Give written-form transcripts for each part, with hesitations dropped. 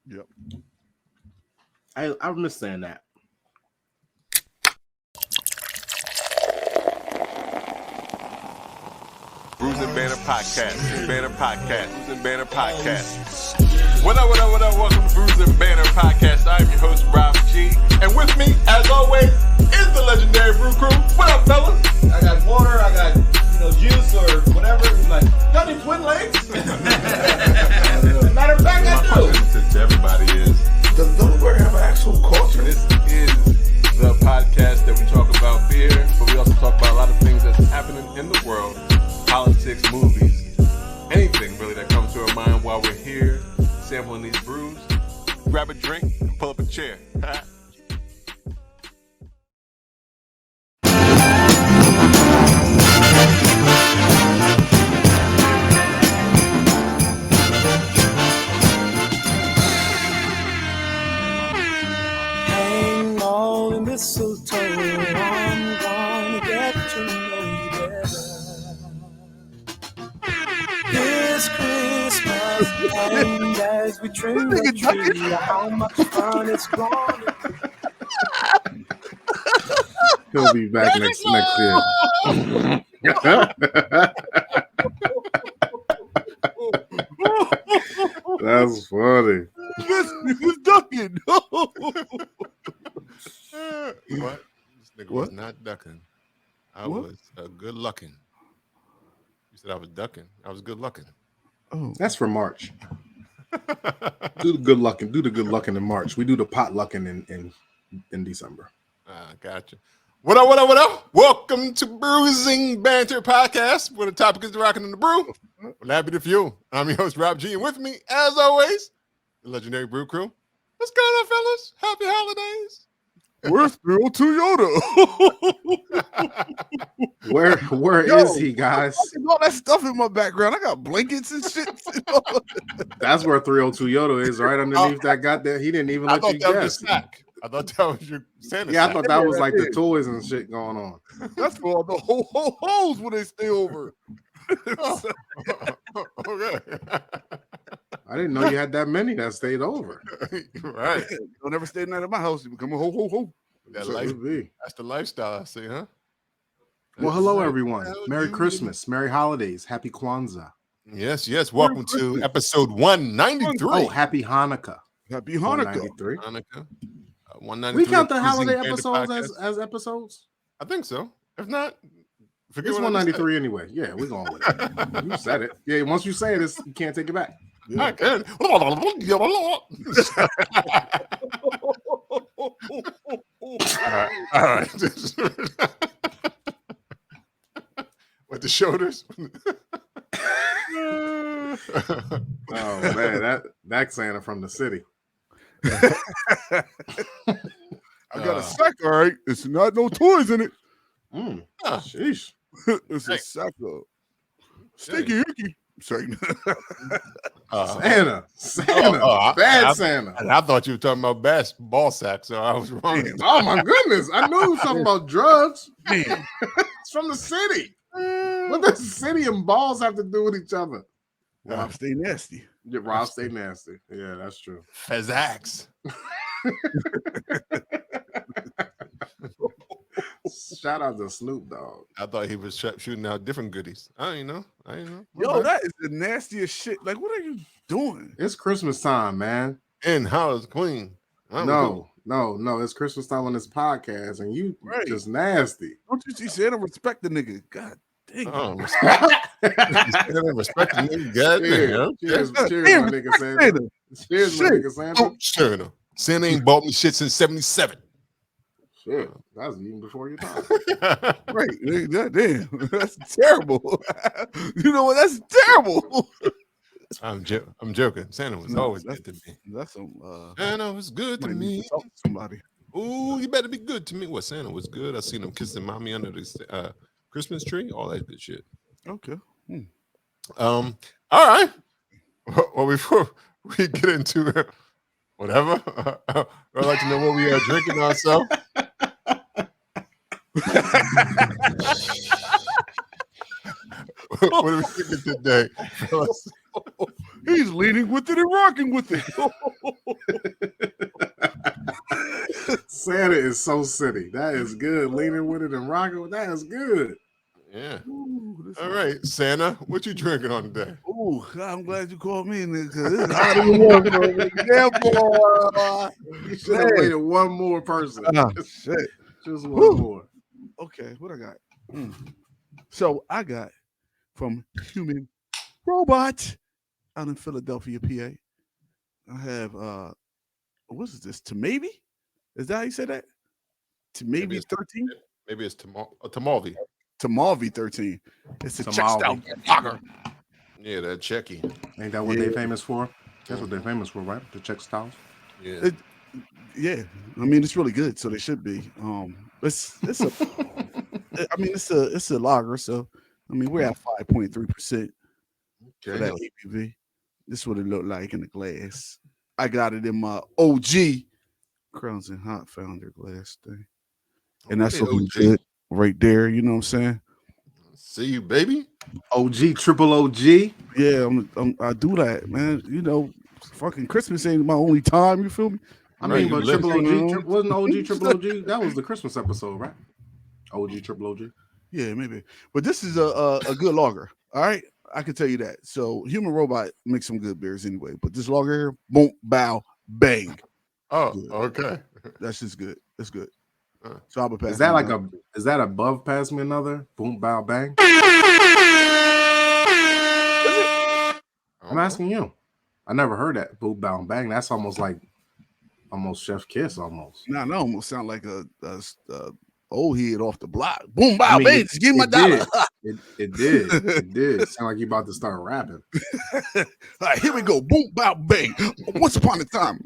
Yep. I miss saying that. Brews and Banter Podcast. Banter Podcast. Brews and Banter Podcast. What up, what up, what up? Welcome to Brews and Banter Podcast. I'm your host, Rob G. And with me, as always, is the Legendary Brew Crew. What up, fellas? I got water, I got, juice or whatever. He's like, y'all need twin legs? Matter of fact, I do. To everybody is, Does Delaware have an actual culture? this is the podcast that we talk about beer, but we also talk about a lot of things that's happening in the world. Politics, movies, anything really that comes to our mind while we're here sampling these brews. Grab a drink and pull up a chair. Hang all the mistletoe, I'm gonna get to know you better. This Christmas, and as we trim the tree, how much fun it's gonna be. He'll be back next year. That's funny. This is ducking. What? This nigga was not ducking. I was good lucking. You said I was ducking. I was good lucking. Oh, That's for March. Do the good lucking in March. We do the pot lucking in December. Gotcha. What up, what up, what up? Welcome to Brewing Banter Podcast, where the topic is the rocking in the brew. We're happy to fuel. I'm your host, Rob G, and with me, as always, the Legendary Brew Crew. What's going on, fellas? Happy holidays. where's Phil Toyota? Where is he, guys? All that stuff in my background. I got blankets and shit. That's where 302 Yoda is, right underneath that goddamn. He didn't even I let thought you that was guess. your sack. I thought that was your Santa Yeah, I sack. thought that was like the toys and shit going on. That's for all the hoes when they stay over. Okay. I didn't know you had that many that stayed over. Right. Don't ever stay the night at my house. You become a ho. That So life, it would be. that's the lifestyle I see, huh? Well, hello everyone. Hell, Merry you- Christmas, Merry Holidays, Happy Kwanzaa. Yes, yes. Welcome to episode 193. Oh, Happy Hanukkah. Happy Hanukkah. 193. Hanukkah. 193. We count the Brewing holiday Banter episodes Podcast. as episodes. I think so. If not, forget It's what I just 193 anyway. Yeah, we're going with it. You said it. Yeah, once you say it, you can't take it back. said. I can. All right. With the shoulders. Oh man, that's Santa from the city. I got a sack, all right. It's not no toys in it. Sheesh. It's Hey. a sack of sticky icky. Sorry. Santa. Bad Santa. And I thought you were talking about ball sack, so I was wrong. Damn. Oh my goodness. I knew it was something about drugs. Damn. It's from the city. What does the city and balls have to do with each other? Rob, stay nasty. Yeah, Rob stay nasty. Yeah, that's true. Fezzax. Shout out to Snoop Dogg. I thought he was shooting out different goodies. I didn't know. Yo, that is the nastiest shit. Like, what are you doing? It's Christmas time, man. In-house queen. No. It's Christmas time on this podcast, and you Right. just nasty. Don't you see Santa respect the nigga? God dang. Oh, respect. Respect the nigga. Goddamn. Cheers, my Damn, nigga respect Santa. Santa. Cheers, my Shit. nigga Santa. Oh, Santa. Santa ain't bought me shit since 77. Shit, that was even before your time. Right. God damn. That's terrible. You know what? That's terrible. I'm joking. Santa was No, always that's- good to me. That's some Santa was good to might need me. to talk to somebody. Ooh, you better be good to me. Well, Santa was good. I seen him kissing mommy under the Christmas tree. All that good shit. Okay. All right. Well, before we get into whatever, I'd like to know what we are drinking ourselves. What are we drinking today? He's leaning with it and rocking with it. Santa is so city. That is good. Leaning with it and rocking with that is good. Yeah. Ooh, All right, Santa, what you drinking on today? Ooh, I'm glad you called me because it's hot as it was, bro. Yeah, boy. You should have waited one more person. Shit. Just one Whew. more. Okay, what I got? So I got from Human Robot out in Philadelphia, PA. I have what is this? Tamavi? Is that how you say that? Tamavi 13? Maybe it's Tamalvi. Tamavi 13. It's a check Tamalvi. stout lager. Yeah, that Checky. Ain't that what they famous for? That's what they're famous for, right? The Czech styles. Yeah. Yeah. I mean, it's really good, so they should be. It's a I mean, it's a lager, so I mean we're at 5.3% for that ABV. This is what it looked like in the glass. I got it in my OG Crowns and Hot Founder glass thing. And that's looking good right there. You know what I'm saying? See you, baby. OG, triple OG. Yeah, I do that, man. You know, fucking Christmas ain't my only time. You feel me? I mean, but triple OG wasn't OG, triple OG. That was the Christmas episode, right? OG, triple OG. Yeah, maybe. But this is a good lager. All right, I can tell you that. So Human Robot makes some good beers anyway, but this lager here, boom, bow, bang. Oh, good. Okay. That's just good. That's good. So I'll be passing. Is that above pass me another? Boom, bow, bang. I'm asking you. I never heard that. Boom, bow, bang. That's almost Chef Kiss almost. Nah, that almost sound like a old head off the block. Boom, bow, bang. Just give me my dollar. It did. It did. Sound like you about to start rapping. All right, here we go. Boom, bow, bang. Once upon a time.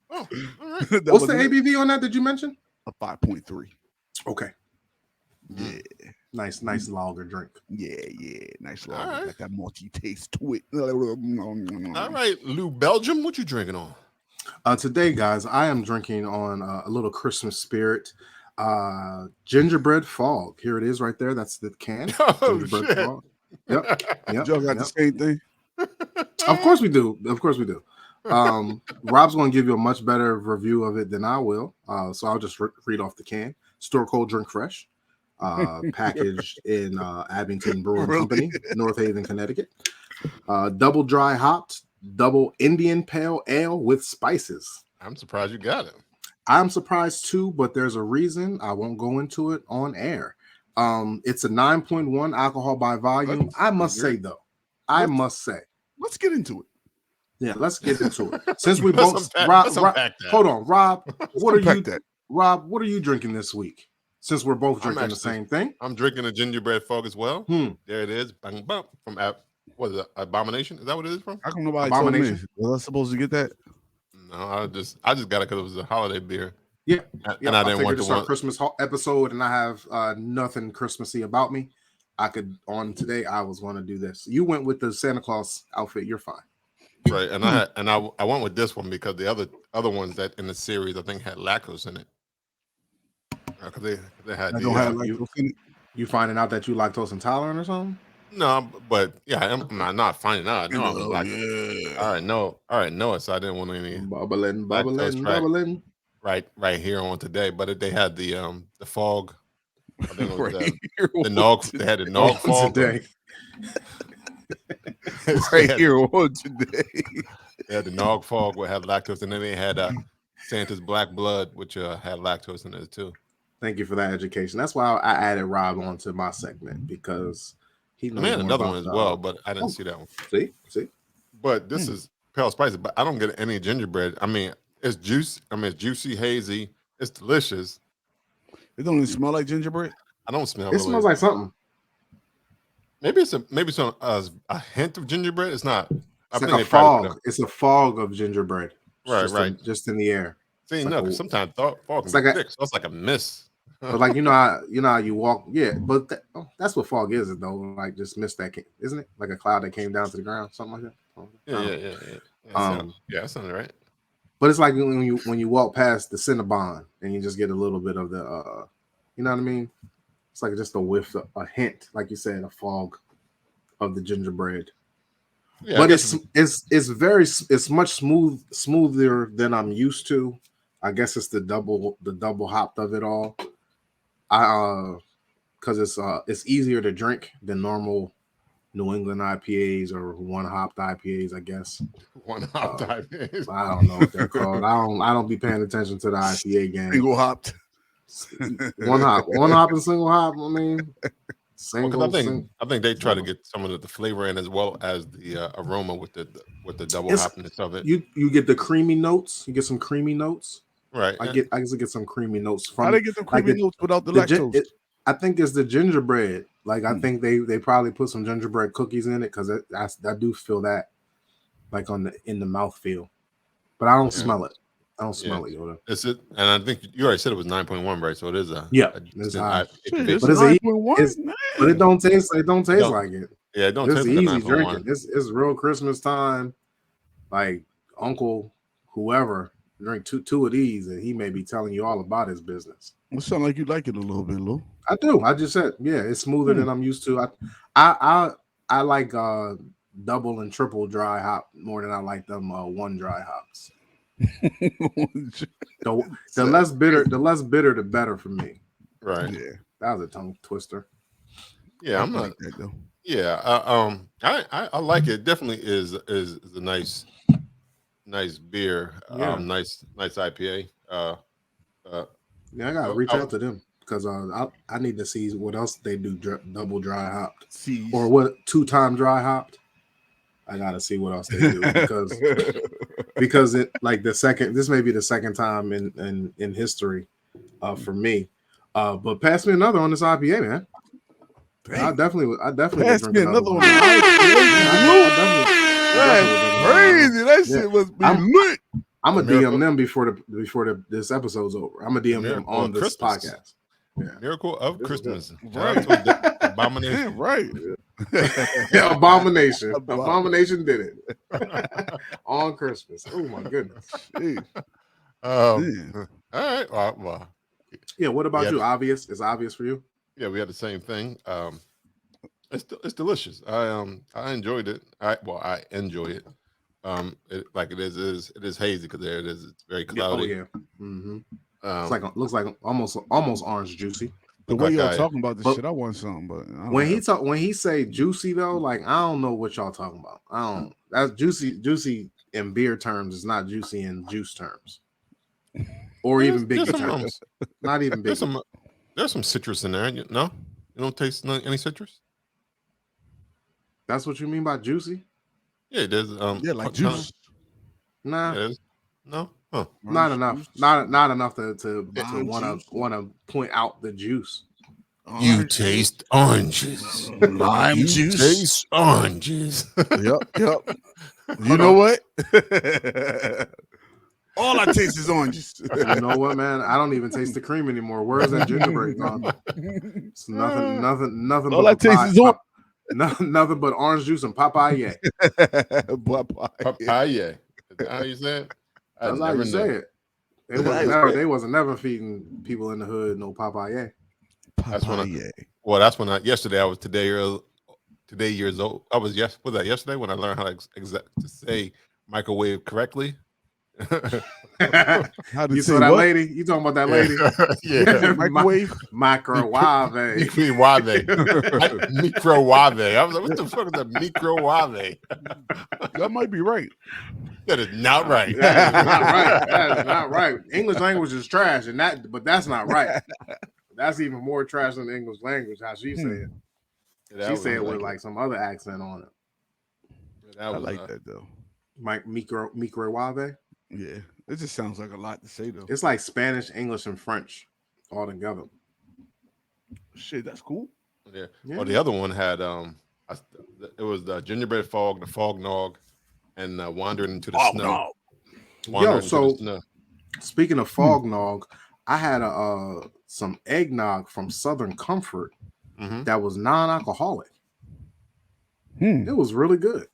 Oh, all right. What's the ABV on that? Did you mention? A 5.3. Okay. Yeah. Nice lager drink. Yeah. Nice lager. Right. Got that malty taste to it. All right, Lou Belgium, what you drinking on? Today, guys, I am drinking on a little Christmas spirit. Gingerbread fog. Here it is right there. That's the can. Oh, Gingerbread shit. fog. Yep. Y'all got the same thing? Of course we do. Rob's going to give you a much better review of it than I will. So I'll just read off the can. Store cold, drink fresh. Packaged in Abington Brewing Company, North Haven, Connecticut. Double dry hopped, double Indian pale ale with spices. I'm surprised you got it. I'm surprised too, but there's a reason. I won't go into it on air. It's a 9.1 alcohol by volume. I must say, let's get into it. Yeah, let's get into it. Since we both, hold on, Rob. Rob, what are you drinking this week? Since we're both drinking the same thing, I'm drinking a gingerbread fog as well. There it is, bang bang from what is it? Abomination? Is that what it is from? How come nobody told me? Was I supposed to get that? No, I just got it because it was a holiday beer. Yeah, and I didn't want to start Christmas episode, and I have nothing Christmassy about me. I was going to do this. You went with the Santa Claus outfit. You're fine. Right, and I went with this one because the other ones that in the series I think had lactose in it. Because they had. Don't have lactose in it. You finding out that you lactose intolerant or something? No, but yeah, I'm not finding out. No, I already know it. So I didn't want any bubbling. Right here on today, but they had the fog. I think it was the nog. They had the nog fog today. Here on today. They had the nog fog, which had lactose, and then they had Santa's Black Blood, which had lactose in it too. Thank you for that education. That's why I added Rob onto my segment because he knows another one as well, but I didn't see that one. See. But this is pale spicy, but I don't get any gingerbread. I mean, it's juice. I mean, it's juicy, hazy. It's delicious. It don't even smell like gingerbread. I don't smell. It smells like something. Maybe it's a hint of gingerbread. It's not. It's like a fog. It's a fog of gingerbread. Right. Just in the air. See, no, sometimes fog it's like thick, so it's like a mist. But like you know how you walk, yeah. But that's what fog is, though. Like just mist that isn't it? Like a cloud that came down to the ground, something like that. Yeah, that sounds right. But it's like when you walk past the Cinnabon and you just get a little bit of the, you know what I mean? It's like just a whiff, a hint, like you said, a fog of the gingerbread. Yeah, but it's much smoother than I'm used to. I guess it's the double hopped of it all. Because it's easier to drink than normal New England IPAs or one hopped IPAs, I guess. one hop type. I don't know what they're called. I don't be paying attention to the IPA game. Single hopped. One hop and single hop. I mean, I think they try to get some of the flavor in as well as the aroma with the double hoppiness of it. You get the creamy notes. You get some creamy notes. Right. I get some creamy notes from. How they get the creamy notes without the lactose? I think it's the gingerbread. Like I think they probably put some gingerbread cookies in it because I do feel that like in the mouth feel, but I don't smell it. I don't smell it, Yoda. Is it? And I think you already said it was 9.1, right? So it is it's high. It's but 9.1. But it don't taste like it. Yeah, it don't taste like easy drinking. It's real Christmas time. Like Uncle whoever drink two of these, and he may be telling you all about his business. It sounds like you like it a little bit, Lou. I do. I just said, yeah, it's smoother than I'm used to. I like double and triple dry hop more than I like them one dry hops. the less bitter, the better for me. Right. Yeah. That was a tongue twister. Yeah, I'm not. Like that, though. Yeah. I like it. Definitely is a nice beer. Yeah. Nice IPA. Yeah, I gotta reach out to them because I need to see what else they do double dry hopped or what 2-time dry hopped. I gotta see what else they do because it like this may be the second time in history for me. But pass me another on this IPA, man. I definitely pass me another one. That's crazy. That shit must be lit. I'm gonna DM them before this episode's over. I'm gonna DM them on this podcast. Yeah. Miracle of Christmas. Right. Abomination. Right. Abomination. Abomination did it on Christmas. Oh my goodness. All right. Well, yeah. What about you? Obvious? Is obvious for you? Yeah, we had the same thing. It's delicious. I enjoyed it. I enjoy it. It is hazy because there it is. It's very cloudy. Oh yeah. Mm-hmm. It's looks like almost orange juicy. The way y'all talking about this shit, I want something, but when he say juicy though, like I don't know what y'all talking about. I don't. That's juicy in beer terms. It's not juicy in juice terms, or even biggie terms. Not even big. There's some citrus in there. No, you don't taste any citrus. That's what you mean by juicy? Yeah, it is. Yeah, like juice. Nah. Yeah, no. Huh. Not enough. Not enough to want to point out the juice. You taste oranges. Lime juice. Taste oranges. Yep. You know what? All I taste is oranges. You know what, man? I don't even taste the cream anymore. Where is that gingerbread gone? It's nothing. All I taste is orange. Nothing but orange juice and papaya. Papaya. Is that how you say it? That's how you say it. They wasn't never feeding people in the hood no papaya. That's when yesterday I was today years old. Was that yesterday when I learned how to say microwave correctly? You saw that lady? You talking about that lady? Yeah. Microwave? Microwave. Microwave. I was like, what the fuck is that microwave? That might be right. That is not right. That is not right. English language is trash, but that's not right. That's even more trash than the English language, how she said it. She said it with like some other accent on it. I like that though. Microwave? Yeah. It just sounds like a lot to say though. It's like Spanish, English, and French all together. Shit, that's cool. Yeah. Well, the other one had it was the gingerbread fog, the fog nog, and wandering into the snow. Speaking of fog nog, I had some eggnog from Southern Comfort that was non-alcoholic. It was really good.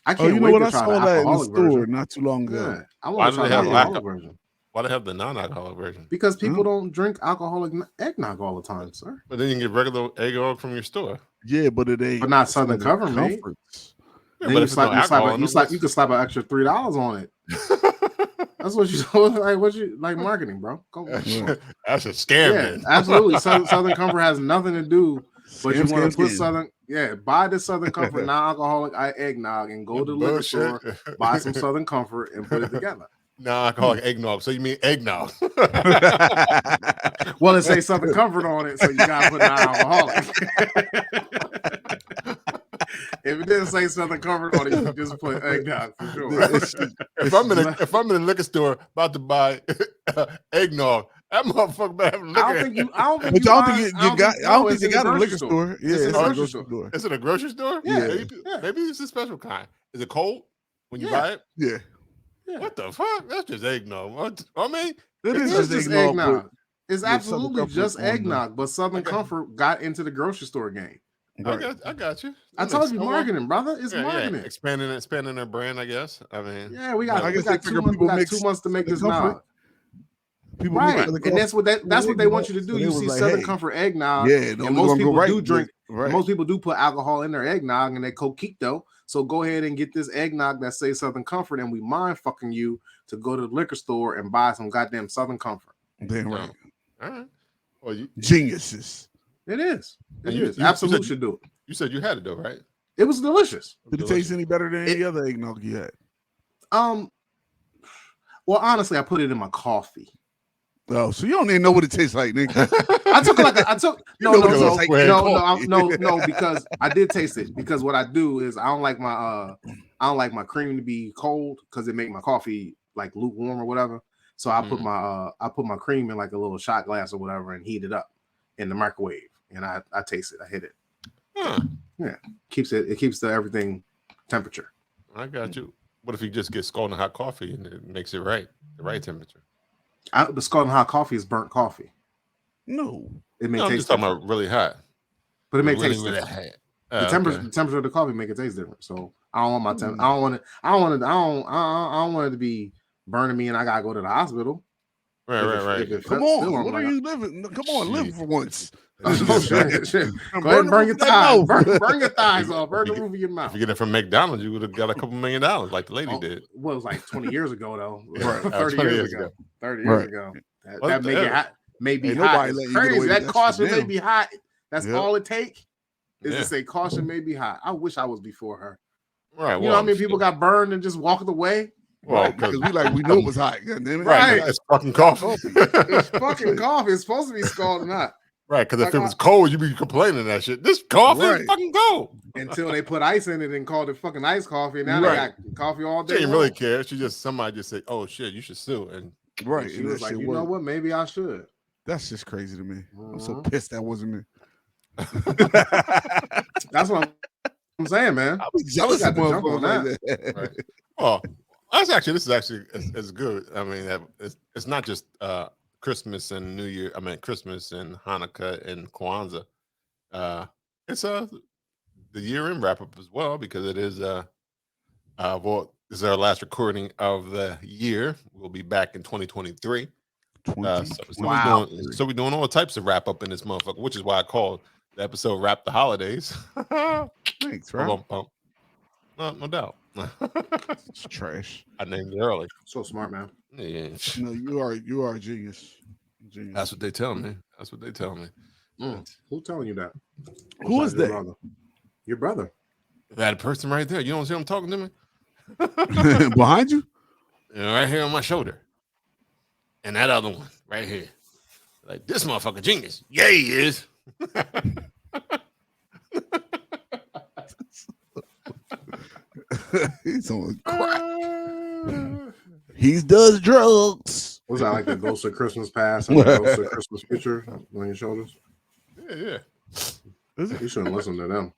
I can't wait to try the alcoholic version. Not too long ago. Yeah, I want to try the alcoholic version. Why do they have the non-alcoholic version? Because people don't drink alcoholic eggnog all the time, sir. But then you can get regular eggnog from your store. Yeah, but it ain't. But not Southern Comfort, mate. Then but you if it's no alcohol, you could slap an extra $3 on it. That's what you like. What you like marketing, bro? That's a scam. Yeah, then. absolutely. Southern Comfort has nothing to do, but you want to put scam. Southern. Yeah, buy the Southern Comfort non-alcoholic eggnog and go to the liquor store, buy some Southern Comfort and put it together. Non-alcoholic eggnog. So you mean eggnog? Well, it say Southern Comfort on it, so you gotta put non-alcoholic. If it didn't say Southern Comfort on it, you just put eggnog for sure. if I'm in a liquor store about to buy eggnog, that motherfucker better have liquor. I don't think you got a liquor store. Yeah, it's in a grocery store. Is it a grocery store? Yeah. Maybe it's a special kind. Is it cold when you buy it? Yeah. What the fuck? That's just eggnog. I mean, it is just eggnog. It's absolutely just eggnog, but Southern Comfort got into the grocery store game. Right. I got you. I told you marketing, brother. It's marketing. Yeah. Expanding their brand, I guess. I mean, we got 2 months to make this now. Right, and that's what they want you to do. You see Southern Comfort eggnog, and most people do drink. Most people do put alcohol in their eggnog, and they coquito. So go ahead and get this eggnog that says Southern Comfort, and we mind fucking you to go to the liquor store and buy some goddamn Southern Comfort. Damn right. All right. Well, geniuses. It is. It is. Absolutely should do it. You said you had it though, right? It was delicious. Did it taste any better than any other eggnog you had? Well, honestly, I put it in my coffee. Oh, so you don't even know what it tastes like, nigga. No, because I did taste it. Because what I do is I don't like my cream to be cold because it make my coffee like lukewarm or whatever. So I put my cream in like a little shot glass or whatever and heat it up in the microwave, and I taste it. I hit it. Yeah, keeps everything temperature. I got you. What if you just get scalding hot coffee and it makes it the right temperature? The scalding hot coffee is burnt coffee. No, it may taste. I'm just talking about really hot, but it may taste really hot. The temperature of the coffee make it taste different. So I don't want my temp. I don't want it to be burning me, and I gotta go to the hospital. Right. Come on, what are you living? Come on, live for once. Go ahead and burn your thighs. Burn your thighs off. Burn the roof of your mouth. If you get it from McDonald's, you would have got a couple $1 million like the lady did. Well, it was like 20 years ago, though. Right. 30 years ago. 30 years ago. That may get hot. Maybe hot. It's crazy. That caution may be hot. That's all it take is to say caution may be hot. I wish I was before her. Right. You know how many people got burned and just walked away? Well, because we knew it was hot. Right. It's fucking coffee. It's fucking coffee. It's supposed to be scalding hot. Right, because if it was cold, you'd be complaining that shit. This coffee is fucking cold. Until they put ice in it and called it fucking iced coffee. And now they got coffee all day. She didn't really care. Somebody just said, "Oh shit, you should sue." And she was like, "You know what? Maybe I should." That's just crazy to me. I'm so pissed that wasn't me. That's what I'm saying, man. I was jealous of motherfuckers like that. Right. Well, this is actually as good. I mean, it's not just Christmas and New Year. I mean, Christmas and Hanukkah and Kwanzaa. It's the year-end wrap-up as well because it is this is our last recording of the year. We'll be back in 2023. So we're doing all types of wrap-up in this motherfucker, which is why I called the episode "Wrap the Holidays." Thanks, right? No doubt. It's trash. I named it early. So smart, man. Yeah. No, you are a genius. That's what they tell me. Who's telling you that? Who is that? Your brother. That person right there. You don't see him talking to me? Behind you? Right here on my shoulder. And that other one right here. Like, this motherfucker genius. Yeah, he is. He's on crack. He does drugs. Was that like the Ghost of Christmas Past and the Ghost of Christmas Picture on your shoulders? Yeah. You shouldn't listen to them.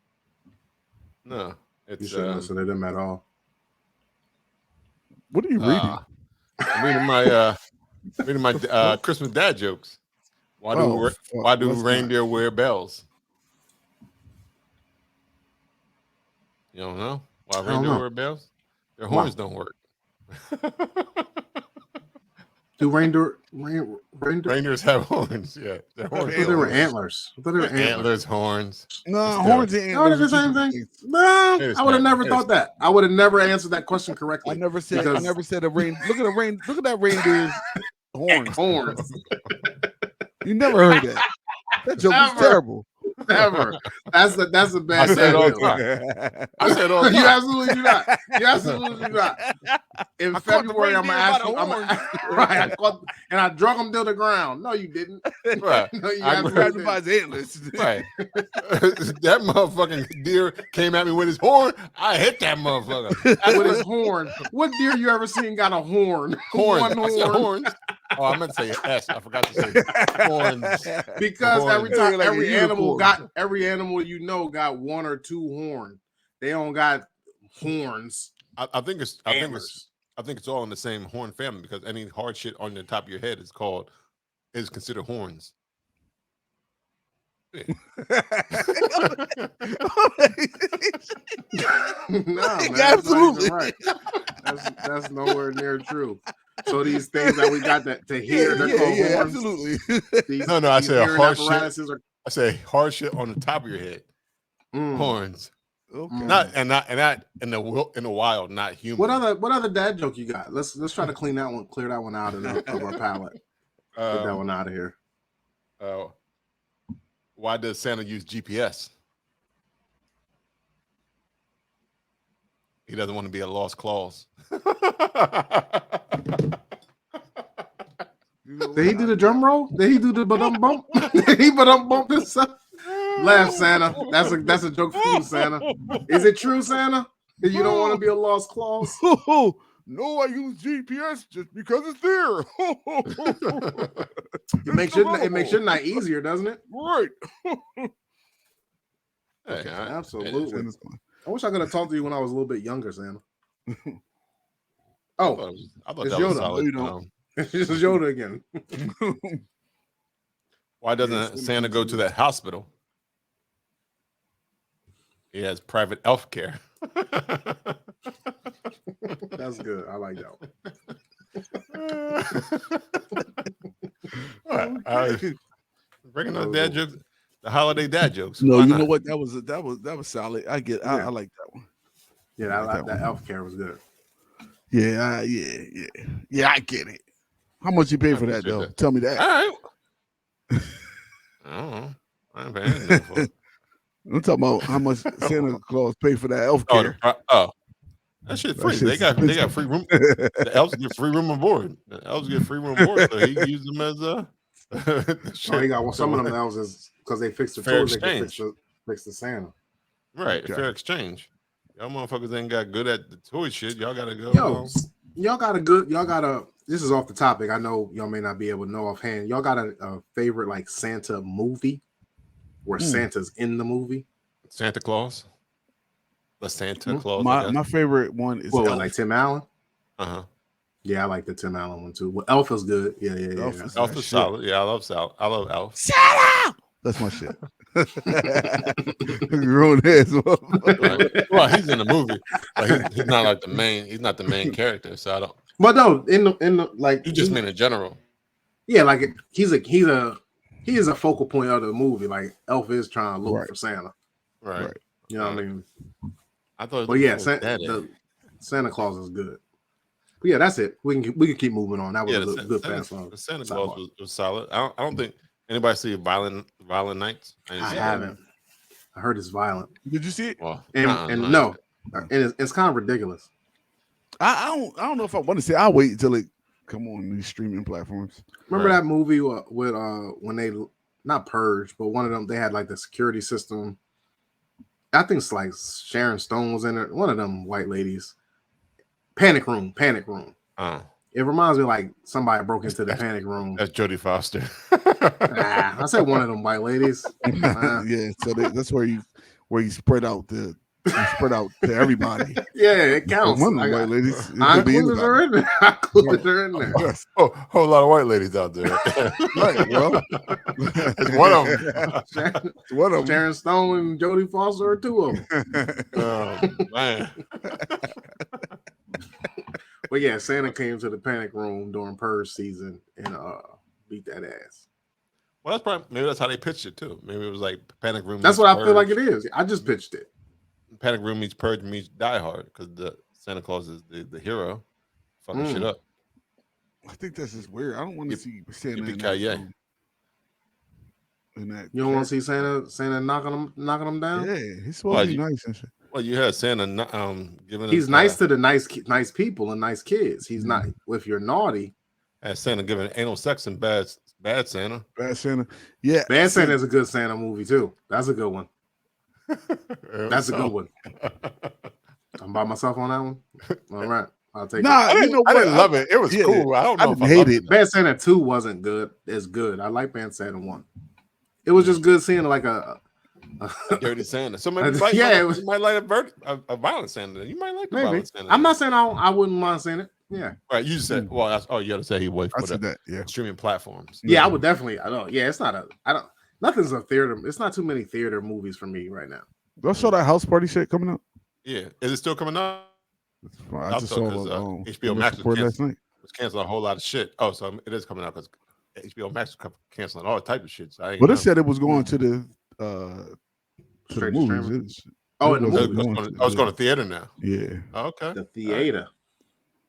No. You shouldn't listen to them at all. What are you reading? I'm reading my Christmas dad jokes. Why do reindeer wear bells? You don't know why reindeer wear bells? Their horns don't work. Do reindeers Reindeers have horns. Yeah, they're horns. I thought they were antlers. I thought they were antlers. Antlers, horns. No, Still. horns and No, antlers. they're the are same two thing. things. No, It is I would have not. never It thought is that. I would have never answered that question correctly. I never said a rain. Look at that reindeer's horns. Horns. You never heard that. That joke was Never. terrible. Never. That's a bad I say it all the joke. time. I said all the You time. absolutely do not. You absolutely do not. In I caught the February, I'm gonna reindeer ask by you. the Right, and I drug him to the ground. No, you didn't. Right. No, you I absolutely Grabbed him didn't. by his antlers. Right. That motherfucking deer came at me with his horn. I hit that motherfucker. With his horn. What deer you ever seen got a horn? Horns. One I said horn. horns. Oh, I meant to say S. I forgot to say horns. Because every Horns. time Like a every animal unicorn. got one or two horns. They don't got horns. I think it's Antlers. all in the same horn family because any hard shit on the top of your head is considered horns. Yeah. No, man, Absolutely. that's not even right. That's nowhere near true. So these things that we got to hear, they're called horns. absolutely. These, No, I these said hearing hard shit. apparatuses are I say hard shit on the top of your head. Horns. Okay. Not in the wild, not human. What other dad joke you got? Let's try to clear that one out of our palate. Get that one out of here. Why does Santa use GPS? He doesn't want to be a lost clause. Did he do the drum roll? Did he do the ba-dum bump? Did he ba-dum bump himself? Laugh, Santa. That's a joke for you, Santa. Is it true, Santa? That you don't want to be a lost clause? No, I use GPS just because it's there. It makes your night easier, doesn't it? Right. Hey, Absolutely. I wish I could have talked to you when I was a little bit younger, Santa. I Oh, thought it's that was Yoda. solid. You don't. this is Yoda again. Why doesn't Santa go to that hospital? He has private elf care. That's good. I like that one. Bringing up dad jokes, the holiday dad jokes. No, Why you not? know what? That was solid. I like that one. Yeah, I like that elf care was good. Yeah, I get it. How much you pay for that though? Tell me that. All right. I don't know. I ain't paying anything for it. I'm talking about how much Santa Claus pay for that elf Oh, care. that shit's That free. shit's They got free room. The elves get free room and board. The elves get free room and board, so he used them as a. He got some of them elves is because they fixed the Fair toys. They exchange. can fix the Santa. Right, Okay. fair exchange. Y'all motherfuckers ain't got good at the toy shit. Y'all gotta go. Y'all got a. This is off the topic. I know y'all may not be able to know offhand. Y'all got a favorite like Santa movie where Santa's in the movie? Santa Claus. The Santa Claus. I guess. My favorite one is What, Elf. like Tim Allen? Uh-huh. Yeah, I like the Tim Allen one too. Well, Elf is good. Yeah. Elf is- Elf is shit. solid. Yeah, I love Elf. That's my shit. Grown ass motherfucker. Right. Well, he's in the movie, but he's not like the main. He's not the main character. So I don't. But no, in the like You just mean in general. yeah, like he is a focal point of the movie. Like Elf is trying to look for Santa. Right. You know what I mean? I thought. But yeah, Santa Claus is good. But yeah, that's it. We can keep moving on. That was a good pass on. The Santa Claus was solid. I don't think anybody see Violent Nights. I haven't. I heard it's violent. Did you see it? Well, And no, and it's kind of ridiculous. I don't know if I want to see it. I'll wait until it come on these streaming platforms. Remember that movie with when they not purged, but one of them they had like the security system. I think it's like Sharon Stone was in it. One of them white ladies. Panic Room. It reminds me like somebody broke into the panic room. That's Jodie Foster. I said one of them white ladies. Yeah, so that's where you spread out to everybody. Yeah, it counts. One of the white ladies. it I could be included her in there. I included her in there. Yes. Oh, whole lot of white ladies out there. Right, well, It's one of them. one of them. Sharon Stone and Jodie Foster are two of them. Oh, man. But yeah, Santa came to the panic room during Purge season and beat that ass. Well, maybe that's how they pitched it too. Maybe it was like Panic Room. That's meets what I feel like Purge. it is. I just pitched it. Panic Room meets Purge meets Die Hard because the Santa Claus is the hero, fucking shit up. I think that's just weird. I don't want to see Santa in Yippee-ki-yay. that. You don't want to see Santa knocking them down? Yeah, he's supposed to be nice and shit. Well, you had Santa giving. He's nice to the nice people and nice kids. He's not. If you're naughty, as Santa giving anal sex and bad Santa. Bad Santa. Yeah. Bad Santa is a good Santa movie too. That's a good one. That's a good one. I'm by myself on that one. All right. I'll take it. I didn't love it. It was cool. I don't know if I hate it. Bad Santa 2 wasn't good. It's good. I like Bad Santa 1. It was just good seeing like a dirty Santa. So maybe you might like a violent Santa. You might like the violent Santa. I'm not saying I wouldn't mind seeing it. Yeah. Right. You said, well, that's you got to say he was for the streaming platforms. Yeah, I would definitely. I don't. Yeah, it's not nothing's a theater. It's not too many theater movies for me right now. Y'all saw that house party shit coming up? Yeah. Is it still coming up? I just saw HBO Max was canceling a whole lot of shit. Oh, so it is coming out because HBO Max was canceling all type of shit. So but it said it was going to the movies. It was going to theater now. Yeah. Oh, okay. The theater.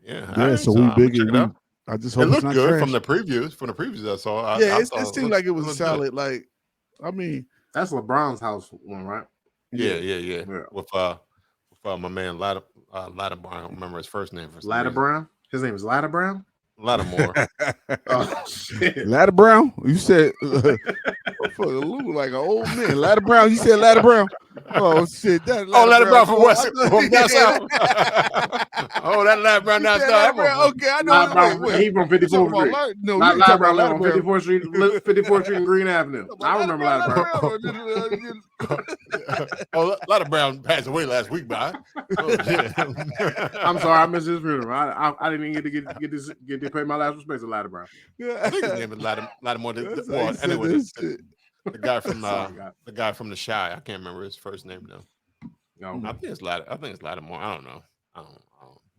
Yeah. So we big. I just hope it looked good trash. from the previews. From the previews I saw. It seemed like it was solid. Good. Like, I mean, that's LeBron's house one, right? Yeah. With my man Lattimore. I don't remember his first name. Lattimore. His name is Lattimore. Lattimore. Oh shit. Lattimore. You said Lou like an old man. Lattimore. You said Lattimore. Oh shit. Lattimore from West. From down south. Oh, that Lattimore down south. Okay, I know. He from 54th Street. No, not Lattimore on 54th Street, 54th Street and Green Avenue. I remember Lattimore. Lattimore passed away last week, by. I'm sorry, I missed his funeral. I didn't even get to pay my last respects to Lattimore. I think his name is Lattimore. Anyway, the guy from the Shy. I can't remember his first name though. No, I think it's Lattimore. I don't know.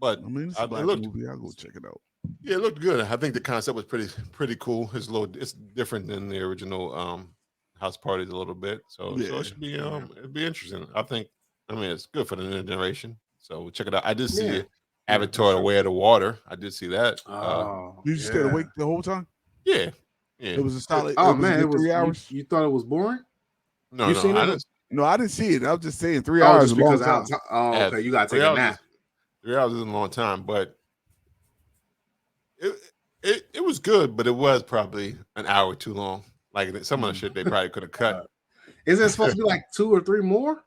But I mean, it's a black movie. I'll go check it out. Yeah, it looked good. I think the concept was pretty cool. It's different than the original house parties a little bit. So it should be it'd be interesting. I mean it's good for the new generation. So check it out. I did see Avatar: The Way of the Water. I did see that. You just stayed awake the whole time? Yeah. It was a solid. It was 3 hours. You thought it was boring? No, I didn't see it. I was just saying 3 hours is a long time. Okay, you gotta take a nap. 3 hours isn't a long time, but it was good, but it was probably an hour too long. Like some of the shit they probably could have cut. Isn't it supposed to be like 2 or 3 more?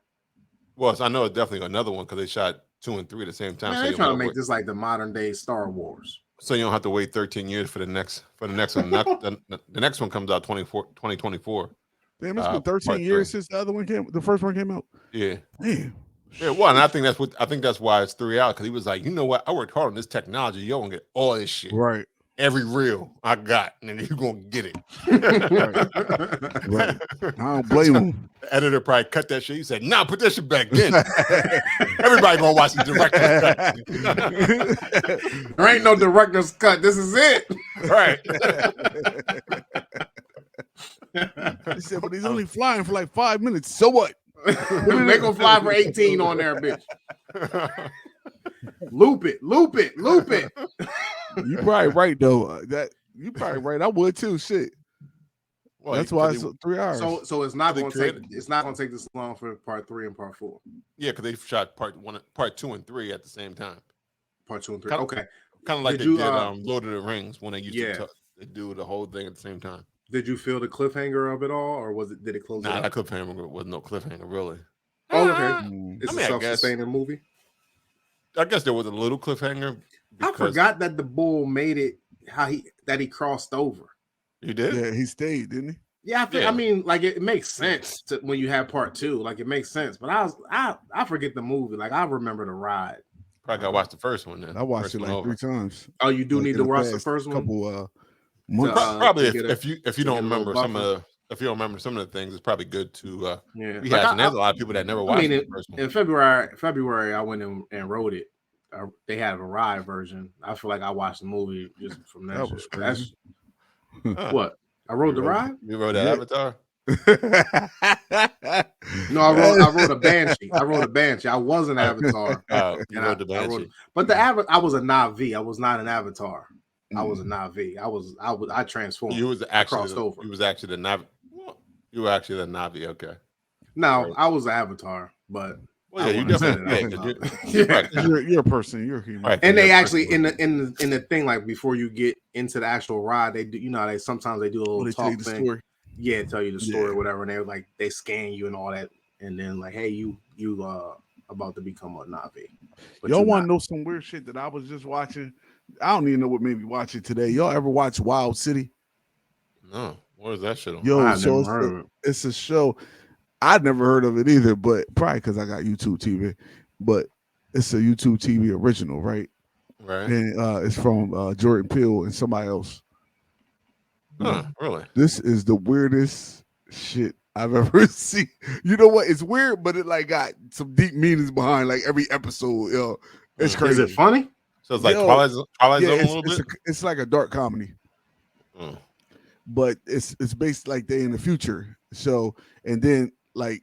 Well, I know it's definitely another one because they shot 2 and 3 at the same time. Man, they're trying to make this like the modern day Star Wars. So you don't have to wait 13 years for the next one. The next one comes out 2024. Damn, it's been 13 years since the first one came out. Yeah. Damn. Yeah, well, and I think that's why it's 3 hours, because he was like, you know what? I worked hard on this technology. You're gonna get all this shit. Right. Every reel I got, and then you're gonna get it. Right. I don't blame him. The editor probably cut that shit. He said, "Nah, put that shit back in." Everybody gonna watch the director's cut. There ain't no director's cut. This is it. Right. He said, but he's only flying for like 5 minutes. So what? Make him fly for 18 on there, bitch. Loop it. You probably right though. You probably right. I would too. Shit. Well, that's why it's 3 hours. So it's not going to take this long for part 3 and part 4. Yeah, because they shot part 2 and 3 at the same time. Part 2 and 3. Okay. Kind of like they did Lord of the Rings when they used to do the whole thing at the same time. Did you feel the cliffhanger of it all, or did it close? Nah, that cliffhanger was no cliffhanger, really. Oh, okay. It's a self-sustaining movie. I guess there was a little cliffhanger. I forgot that the bull made it that he crossed over. You did? Yeah, he stayed, didn't he? Yeah, I mean, like it makes sense when you have part 2. Like it makes sense, but I forget the movie. Like I remember the ride. Probably gotta watch the first one then. I watched it like 3 times. Oh, you do need to watch the first one. Couple months. Probably if you don't remember some of the things, it's probably good to rehash. And there's a lot of people that never watched the first one. In February, I went and wrote it. they had a ride version. I feel like I watched the movie just from that. That was shit. crazy. Huh. What I rode the ride. You rode that Yeah. Avatar? No, I rode a Banshee. I rode a Banshee. I was an Avatar. You And rode the I Banshee. But I was a Navi. I was not an Avatar. I was a Navi. I transformed. You was I actually crossed over. You was actually the Navi. You were actually the Navi. Okay. No, Right. I was an Avatar, but Well, yeah, you wouldn't say definitely. that I was Yeah, not. right. You're a person. You're a human. Right. And they Yeah, actually in the thing, like before you get into the actual ride, they do, they sometimes they do a little They tell you talk the thing. story. Yeah, tell you the story Yeah. or whatever, and they scan you and all that, and then like, hey, you about to become a Navi. But Y'all you're want to not. know some weird shit that I was just watching? I don't even know what made me watch it today. Y'all ever watch Wild City? No, what is that shit on? Yo, I've so never heard of it. it's a show. I'd never heard of it either, but probably because I got YouTube TV. But it's a YouTube TV original, right? Right. And it's from Jordan Peele and somebody else. Huh, really? This is the weirdest shit I've ever seen. You know what? It's weird, but it like got some deep meanings behind like every episode. Yo, it's Mm. crazy. Is it funny? So it's like Yo, Twilight Yeah, Zone a little bit. it's like a dark comedy, Mm. but it's based like they in the future. So and then like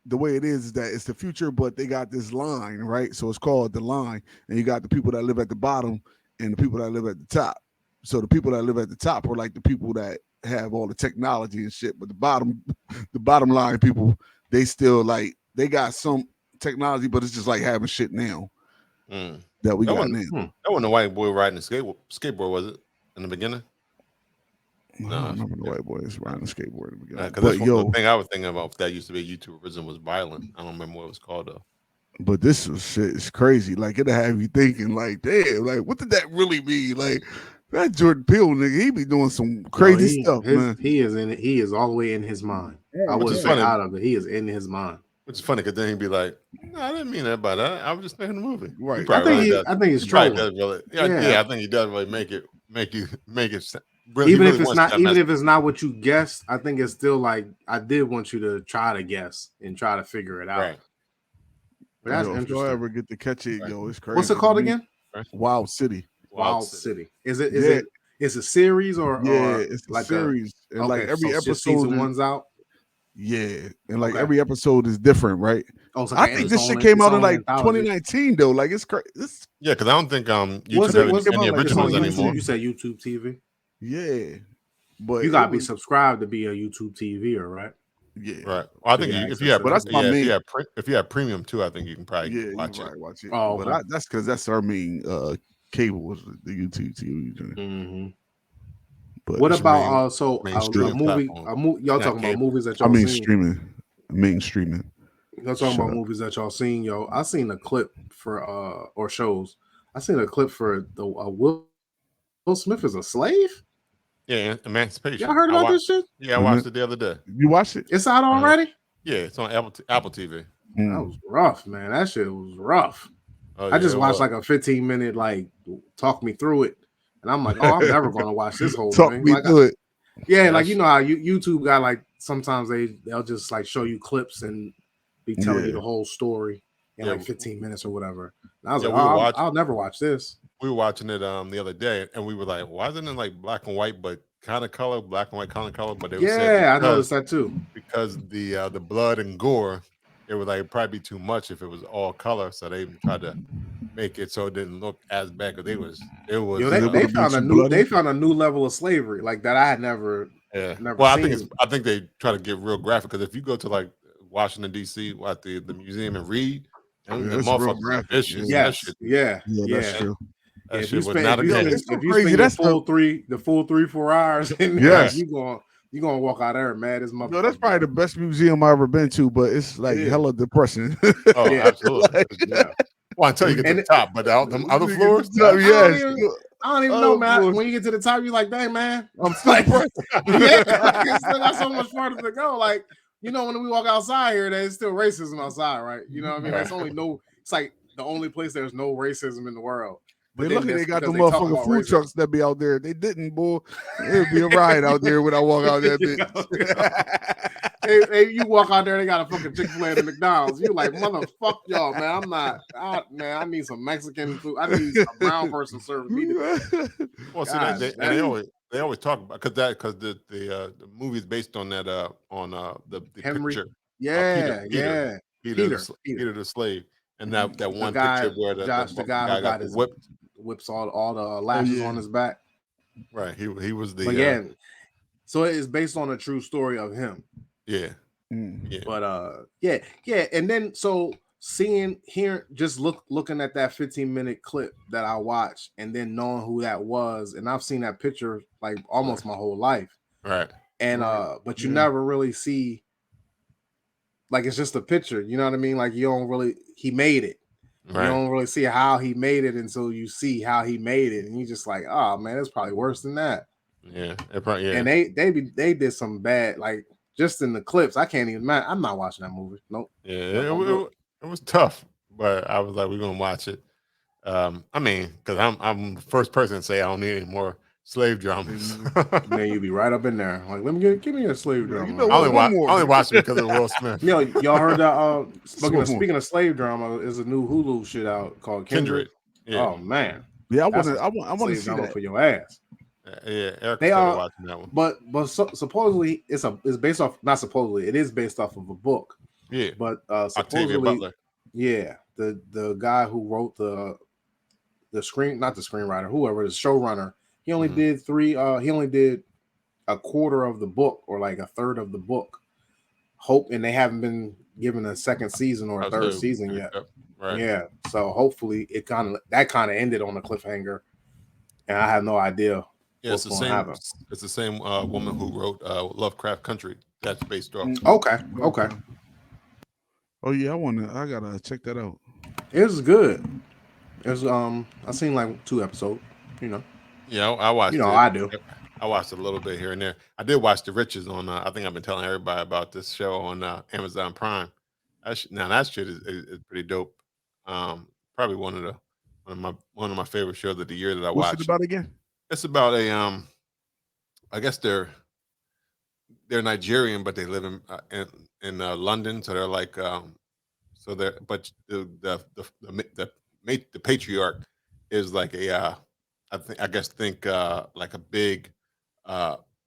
the way it is that it's the future, but they got this line, right? So it's called the line, and you got the people that live at the bottom and the people that live at the top. So the people that live at the top are like the people that have all the technology and shit, but the bottom line people, they still like they got some technology, but it's just like having shit now Mm. that we That got wasn't- now. That wasn't a white boy riding a skateboard, was it? In the beginning? I No, don't remember the white boys riding a skateboard in the beginning. Because But yo, the thing I was thinking about that used to be a YouTube original was Violent. I don't remember what it was called though. but this was shit is crazy. Like it'll have you thinking, like, damn, like what did that really mean? Like that Jordan Peele nigga, he be doing some crazy stuff, man. He is in it. He is all the way in his mind. I Which wouldn't is say funny. out of it. He is in his mind. Which is funny because then he'd be like, "No, I didn't mean that by that. I was just making a movie." Right. He probably really does. I think he's He probably trolling. does really. Yeah. Yeah, I think he does really make it. Really, Even he if really it's wants not, that even message. if it's not what you guessed, I think it's still like I did want you to try to guess and try to figure it out. Right. But that's Yo, if y'all interesting. ever get to catch it, Right. yo, it's crazy. What's it called again? Wild City. Wild City. Is it? Yeah. Is it a series or Yeah, it's a like series. And like okay, every so it's just episode season is, one's out. yeah. And like Okay. every episode is different, right? Oh, it's I like think it's this own- shit came its out in own like anthology. 2019 though. Like it's crazy. Yeah, because I don't think YouTube Was has it? Was it any like it's on originals YouTube? anymore. You said YouTube TV. Yeah. But You gotta it be was- subscribed to be a YouTube TV, right? Yeah. Right. Well, I think Yeah, if you have, but that's my main- if you have premium too, I think you can probably Yeah, you watch can it. probably watch it. Oh, but okay. that's because that's our main cable was the YouTube TV. Mm-hmm. But What it's about main a streaming movie? platform. Y'all Not talking about cable. movies that I y'all mean seen? mainstreaming. Y'all talking Shut about up. movies that y'all seen, yo. I seen a clip for or shows. I seen a clip for the Will Smith is a slave. Yeah, Emancipation. Y'all heard about this shit? Yeah, I watched it the other day. You watched it? It's out already. Yeah, it's on Apple TV. That was rough, man. That shit was rough. Oh, I just yeah, watched well, like a 15-minute like talk me through it, and I'm like, oh, I'm never gonna watch this whole Talk thing. me Like, through it. yeah, Yeah, like you know how YouTube got like sometimes they'll just like show you clips and be telling you Yeah. the whole story in Yeah. like 15 minutes or whatever. And I was Yeah, like, we were oh, watching- I'll never watch this. we were watching it the other day, and we were like, "Why isn't it like black and white, but kind of color, black and white kind of color?" But they said Yeah, I noticed that too. because the blood and gore, it would like probably be too much if it was all color. So they tried to make it so it didn't look as bad because it was Yo, it they would've found a been new bloody? they found a new level of slavery like that I had never. yeah. Never Well, I think seen. I think they try to get real graphic because if you go to like Washington D.C. at the museum and read, and Yeah, the it's real motherfuckers are graphic, vicious. yeah. That Yes, shit, yeah, Yeah, that's true. that if shit you was not a spend, game. It's so if you crazy. spend That's the full 3-4 hours in there, Yes. you gonna walk out there mad as motherfucker. No, that's probably the best museum I've ever been to, but it's like It is. hella depressing. Oh, Yeah. absolutely. Yeah. Well, until you get to And the top, but the other floors, No, yes. I don't even Oh, know, man. boy. When you get to the top, you're like, dang, man. I'm still Like, depressed. yeah, like, it's still got so much farther to go. Like, you know, when we walk outside here, there's still racism outside, right? You know what I mean? It's like the only place there's no racism in the world. They then lucky they that's got the because they talk motherfucking about food racism. trucks that be out there. They didn't, boy. It'd be a riot out there when I walk out that bitch. Hey, you walk out there, they got a fucking Chick-fil-A and a McDonald's. You like, motherfuck y'all, man. I need some Mexican food. I need a brown person serving me today. Well, see, God, they always talk about because the movie is based on that on the Henry. picture. Yeah. Peter the slave, and that one guy, picture where the guy who got his whips all the lashes on his back. Right, he was the. But so it is based on a true story of him. Yeah. But and then so just looking at that 15-minute clip that I watched, and then knowing who that was, and I've seen that picture like almost my whole life. Right. And but you never really see, like, it's just a picture, you know what I mean? Like, he made it. Right. You don't really see how he made it until you see how he made it, and you're just like, oh man, it's probably worse than that. Yeah. And they did some bad, like, just in the clips. I can't even imagine. I'm not watching that movie. Nope. Yeah, it was tough, but I was like, we're gonna watch it. I mean, because I'm the first person to say I don't need any more slave dramas. Man, you be right up in there. Like, give me a slave drama. You know, I only watched it because of Will Smith. You know, y'all heard that? Speaking of slave drama, is a new Hulu shit out called Kindred. Yeah. Oh man. Yeah, I want to see that for your ass. Yeah, Eric started watching that one. But supposedly it's based off, not supposedly, it is based off of a book. Yeah. But Octavia supposedly, Butler. Yeah, the guy who wrote the not the screenwriter, whoever, the showrunner, he only did he only did a quarter of the book, or like a third of the book. And they haven't been given a second season or a third season yet. Right. Yeah. So hopefully that kind of ended on a cliffhanger, and I have no idea. Yeah, it's the same woman who wrote Lovecraft Country. That's based off. Okay. Oh yeah, I gotta check that out. It was good. It was I seen like 2 episodes, you know. Yeah, I watched it. I do. I watched it a little bit here and there. I did watch The Riches on I think I've been telling everybody about this show on Amazon Prime. Now that shit is pretty dope. Probably one of my favorite shows of the year that I watched. What's it about again? It's about I guess they're Nigerian, but they live in London, so they're like but the patriarch is like a like a big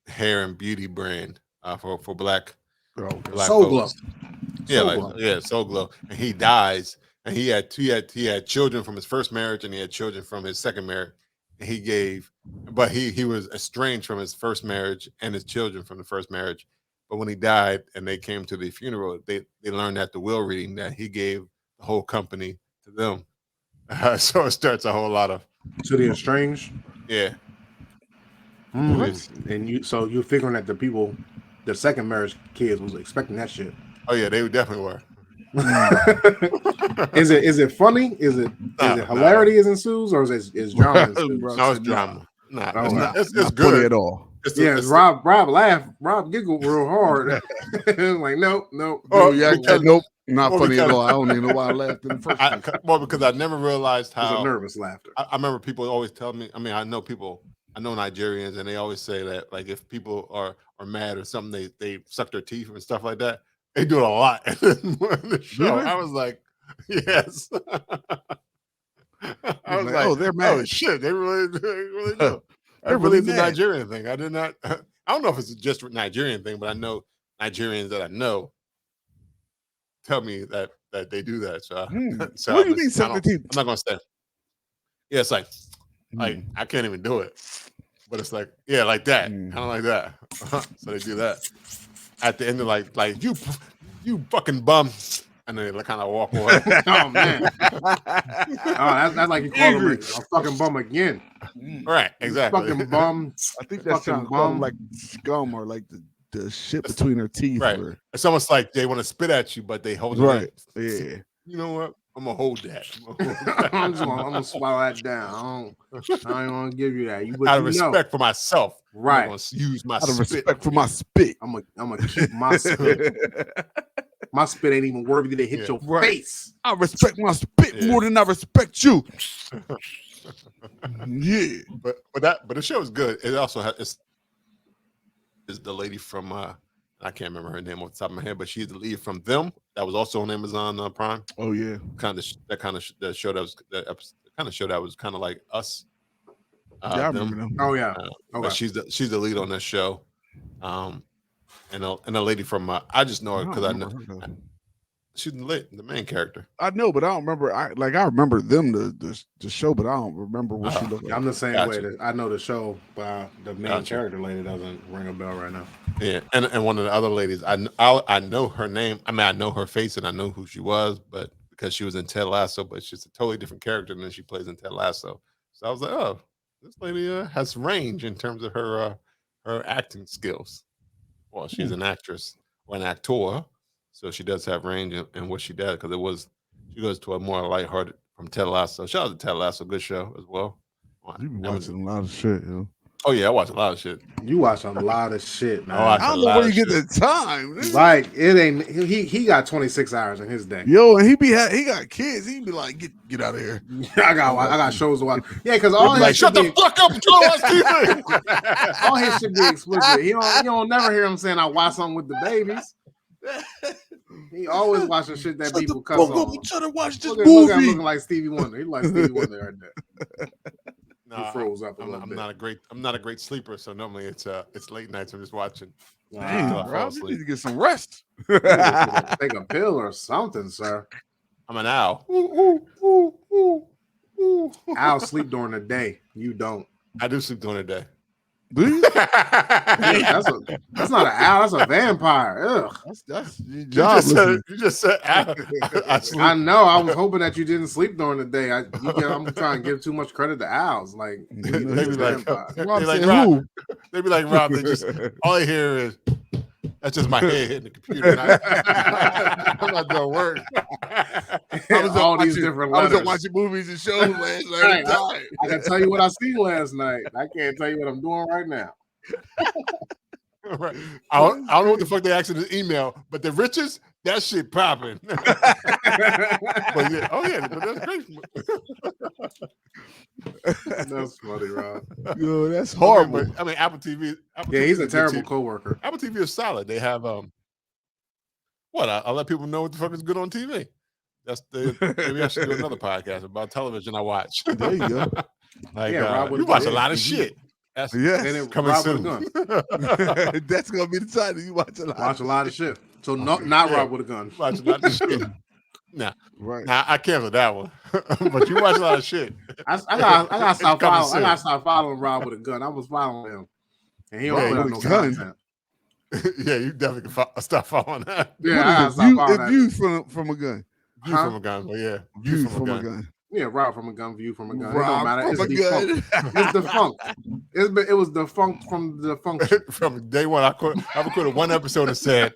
hair and beauty brand for black Soul Glow. Yeah, Soul Glow, and he dies, and he had children from his first marriage, and he had children from his second marriage. But he was estranged from his first marriage and his children from the first marriage. But when he died and they came to the funeral, they learned at the will reading that he gave the whole company to them. So it starts a whole lot of to the estranged. Yeah. And you figuring that the second marriage kids was expecting that shit. Oh yeah, they definitely were. Is it funny? Is it hilarity ensues, or is drama? No, it's drama. It's good good at all. Rob laughed. Rob giggled real hard. Like nope. Oh yeah, nope. Not funny at all. I don't even know why I laughed in the first place. Well, because I never realized how. It was a nervous laughter. I remember people always tell me. I mean, I know Nigerians, and they always say that, like, if people are mad or something, they suck their teeth and stuff like that. They do it a lot in the show. Really? I was like, yes. I was like, oh, they're mad. Oh shit, they really do. They're really it's a mad. Nigerian thing. I did not. I don't know if it's just a Nigerian thing, but I know Nigerians that I know tell me that they do that. So, so what do you mean suck the teeth? I'm not gonna say. Yeah, it's like I can't even do it, but it's like like that, kind of like that. So they do that at the end of like you fucking bum, and then they kind of walk away. Oh man, that's like you call him a fucking bum again. Right, exactly. Fucking bum. I think that's fucking bum, like scum, or like the shit between their teeth. Right. Or... It's almost like they want to spit at you, but they hold it. Right. In. Yeah. You know what? I'm gonna hold that. I'm gonna swallow that down. I don't want to give you that. Out of respect for myself, right? I'm gonna use my out of spit. respect for my spit. I'm gonna keep my spit. My spit ain't even worthy to hit your face. I respect my spit more than I respect you. Yeah, but the show is good. It also has is the lady from I can't remember her name off the top of my head, but she's the lead from Them. That was also on Amazon Prime. Oh yeah, That show that was that kind of show that was kind of like Us. yeah, I remember them. Oh yeah. But Okay. she's the lead on this show. And a lady from I just know her because I know she's the main character. I know, but I don't remember. I remember them the show, but I don't remember what she looked like. I'm the same Gotcha. way. I know the show, but the main character lady doesn't ring a bell right now. Yeah, and one of the other ladies, I know her name. I mean, I know her face and I know who she was, but because she was in Ted Lasso, but she's a totally different character than she plays in Ted Lasso. So I was like, oh, this lady has range in terms of her acting skills. Well, she's an actress or an actor, so she does have range in what she does because she goes to a more lighthearted from Ted Lasso. Shout out to Ted Lasso, good show as well. You be watching a lot of shit, yo. Oh yeah, I watch a lot of shit. You watch a lot of shit, man. I don't know where you get the time. Like it ain't. He got 26 hours in his day. Yo, and he got kids. He be like, get out of here. I got shows to watch. Yeah, because all his like, shut the fuck up and watch TV. All his shit be explicit. You don't never hear him saying I watch something with the babies. He always watching shit that people cuss on. I'm trying to watch this Look movie. at him looking like Stevie Wonder. He like Stevie Wonder right there. No, he froze up a little bit. I'm not a great sleeper, so normally it's late nights. I'm just watching. Damn, bro, you need to get some rest. Take a pill or something, sir. I'm an owl. Owls sleep during the day. You don't. I do sleep during the day. Do you? That's not an owl. That's a vampire. Ugh. That's your job. You just said owl. I know. I was hoping that you didn't sleep during the day. I'm trying to give too much credit to owls. Like they be like, Rob. they be like, Rob. They just all I hear is that's just my head hitting the computer. I'm not doing work. I was up watching movies and shows last night. I can tell you what I seen last night. I can't tell you what I'm doing right now. Right. I don't know what the fuck they asked in the email, but the riches, that shit popping. But yeah, but that's great. That's funny, Rob. Yo, that's horrible. I mean, Apple TV. He's a terrible coworker. Apple TV is solid. They have I'll let people know what the fuck is good on TV. Maybe I should do another podcast about television I watch. There you go. Like you watch a lot of shit. That's coming soon. That's gonna be the title. You watch a lot of shit. So not Rob with a gun. Watch a lot of shit. Nah, right. Nah, I canceled that one. But you watch a lot of shit. I gotta stop following. I gotta stop following Rob with a gun. I was following him, and he don't put out no content. Yeah, you definitely can stop following that. Yeah, I gotta stop following that. View from a gun. View from a gun, but yeah, view from a gun. Yeah, Rob from a gun, view from a gun. Rob it don't matter. It's defunct. It's defunct. It was defunct from the function. From day one, I recorded one episode and said,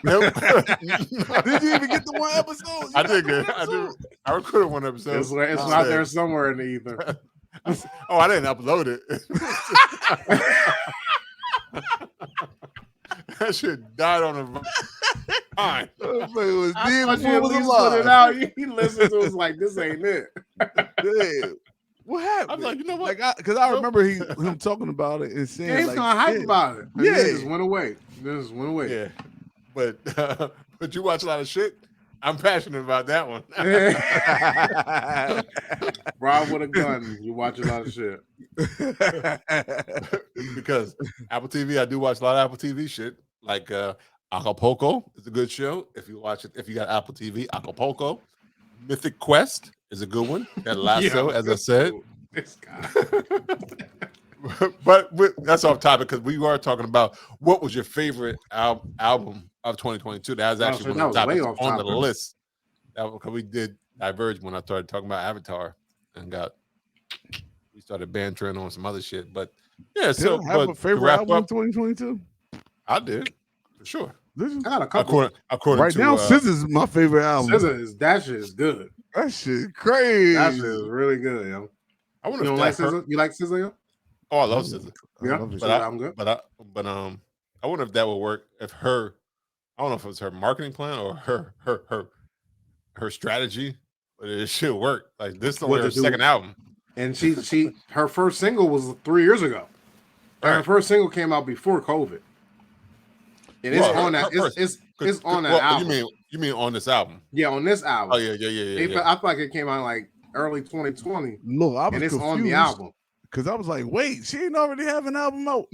nope. Did you even get the one episode? I did get. I recorded one episode. It's out there somewhere in the ether. I didn't upload it. That shit died on the vine. He listened to it, was like, this ain't it. Damn. What happened? I was like, you know what? Because I remember him talking about it and saying, he's gonna hype about it. Yeah, it just went away. Yeah, but you watch a lot of shit. I'm passionate about that one. Rob with a gun. You watch a lot of shit. Because Apple TV, I do watch a lot of Apple TV shit. Like Acapulco is a good show. If you watch it, if you got Apple TV, Acapulco. Mythic Quest is a good one. That Lasso, as I said. This guy. But that's off topic because we were talking about what was your favorite album of 2022. That was actually one of the topics on the list. Because we did diverge when I started talking about Avatar and we started bantering on some other shit. But yeah, so have a favorite album of 2022. I did for sure. I got a couple. According right to, now, SZA is my favorite album. That shit is good. That shit crazy. That shit is really good, yo. I wonder you don't like SZA? You like SZA, yo? Oh, I love SZA. Yeah, I'm good. But I wonder if that would work if I don't know if it was her marketing plan or her strategy, but it should work. Like this is only her second album. And her first single was 3 years ago. Right. Her first single came out before COVID. And it's on that. It's on that album. You mean on this album? Yeah, on this album. Oh yeah. I feel like it came out like early 2020. Look, I was and it's confused on the album. Because I was like, wait, she didn't already have an album out.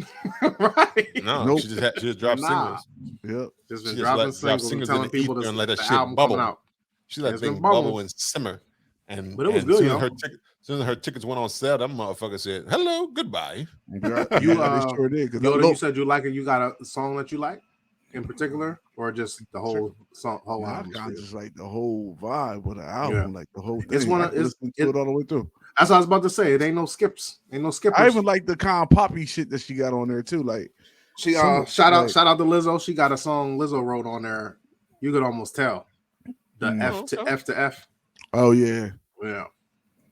Right. No, nope. she just dropped singles. Yep. Just been dropping singles and telling people and let that the shit album bubble. coming out. She let things bubble and simmer. But it was good, yo. As soon as her tickets went on sale, that motherfucker said, "Hello, goodbye." Yeah, they sure did. Yoda, you said you like it. You got a song that you like in particular, or just the whole song? Whole album? I just like the whole vibe of the album, like the whole thing. It's it all the way through. That's what I was about to say. It ain't no skips. Ain't no skippers. I even like the kind of poppy shit that she got on there too. Like she shout out to Lizzo. She got a song Lizzo wrote on there. You could almost tell the F to F. Oh yeah.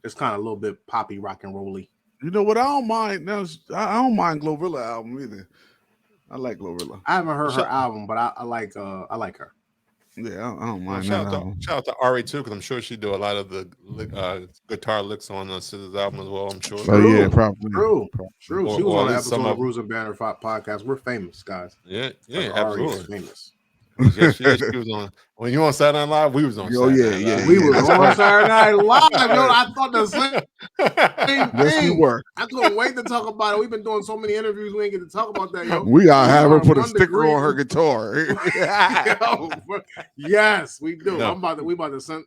It's kind of a little bit poppy, rock and rolly. You know what? I don't mind. I don't mind Glorilla album either. I like Glorilla. I haven't heard her album, but I like her. Yeah, I don't mind. Shout out to Ari too, because I'm sure she do a lot of the guitar licks on SZA's album as well. I'm sure. Oh yeah, probably. True. She was on an episode of Brews and Banter podcast. We're famous, guys. Yeah, absolutely famous. Yes, she was on. When you were on Saturday Night Live, we was on. Saturday Night Live. We was on Saturday Night Live. Yo, I thought the same thing. Yes, we were. I couldn't wait to talk about it. We've been doing so many interviews, we ain't get to talk about that. Yo, we gotta have her put a sticker on her guitar. Yes, we do. No. We about to send.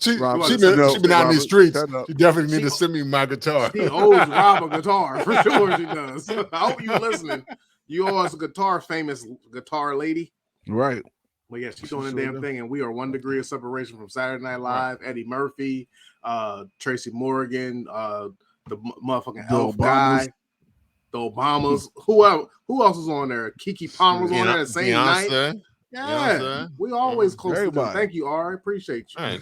She been out in these streets. She definitely need to send me my guitar. She owes Rob a guitar for sure. She does. I hope you listening. You owe us a famous guitar lady. Right. Well, yeah, she's doing the damn thing, and we are 1 degree of separation from Saturday Night Live, Eddie Murphy, Tracy Morgan, the motherfucking Elf guy, the Obamas. Who else is on there? Kiki Palmer's on there the same night. Yeah, we always close to them. Thank you, Ari. Appreciate you. Right,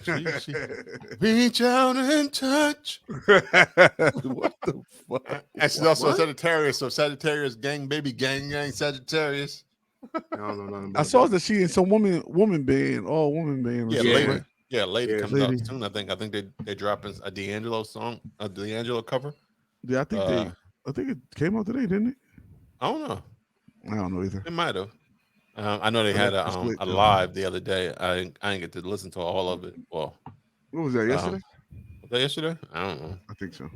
reach out and touch. What the fuck? And she's also a Sagittarius, so Sagittarius gang, baby gang, Sagittarius. I don't know nothing about I saw that she in some woman band, all woman band. Lady comes out soon. I think they dropping a D'Angelo song, a D'Angelo cover. Yeah, I think it came out today, didn't it? I don't know. I don't know either. It might have. I know they had a live the other day. I didn't get to listen to all of it. Well, what was that, yesterday? Was that yesterday? I don't know. I think so.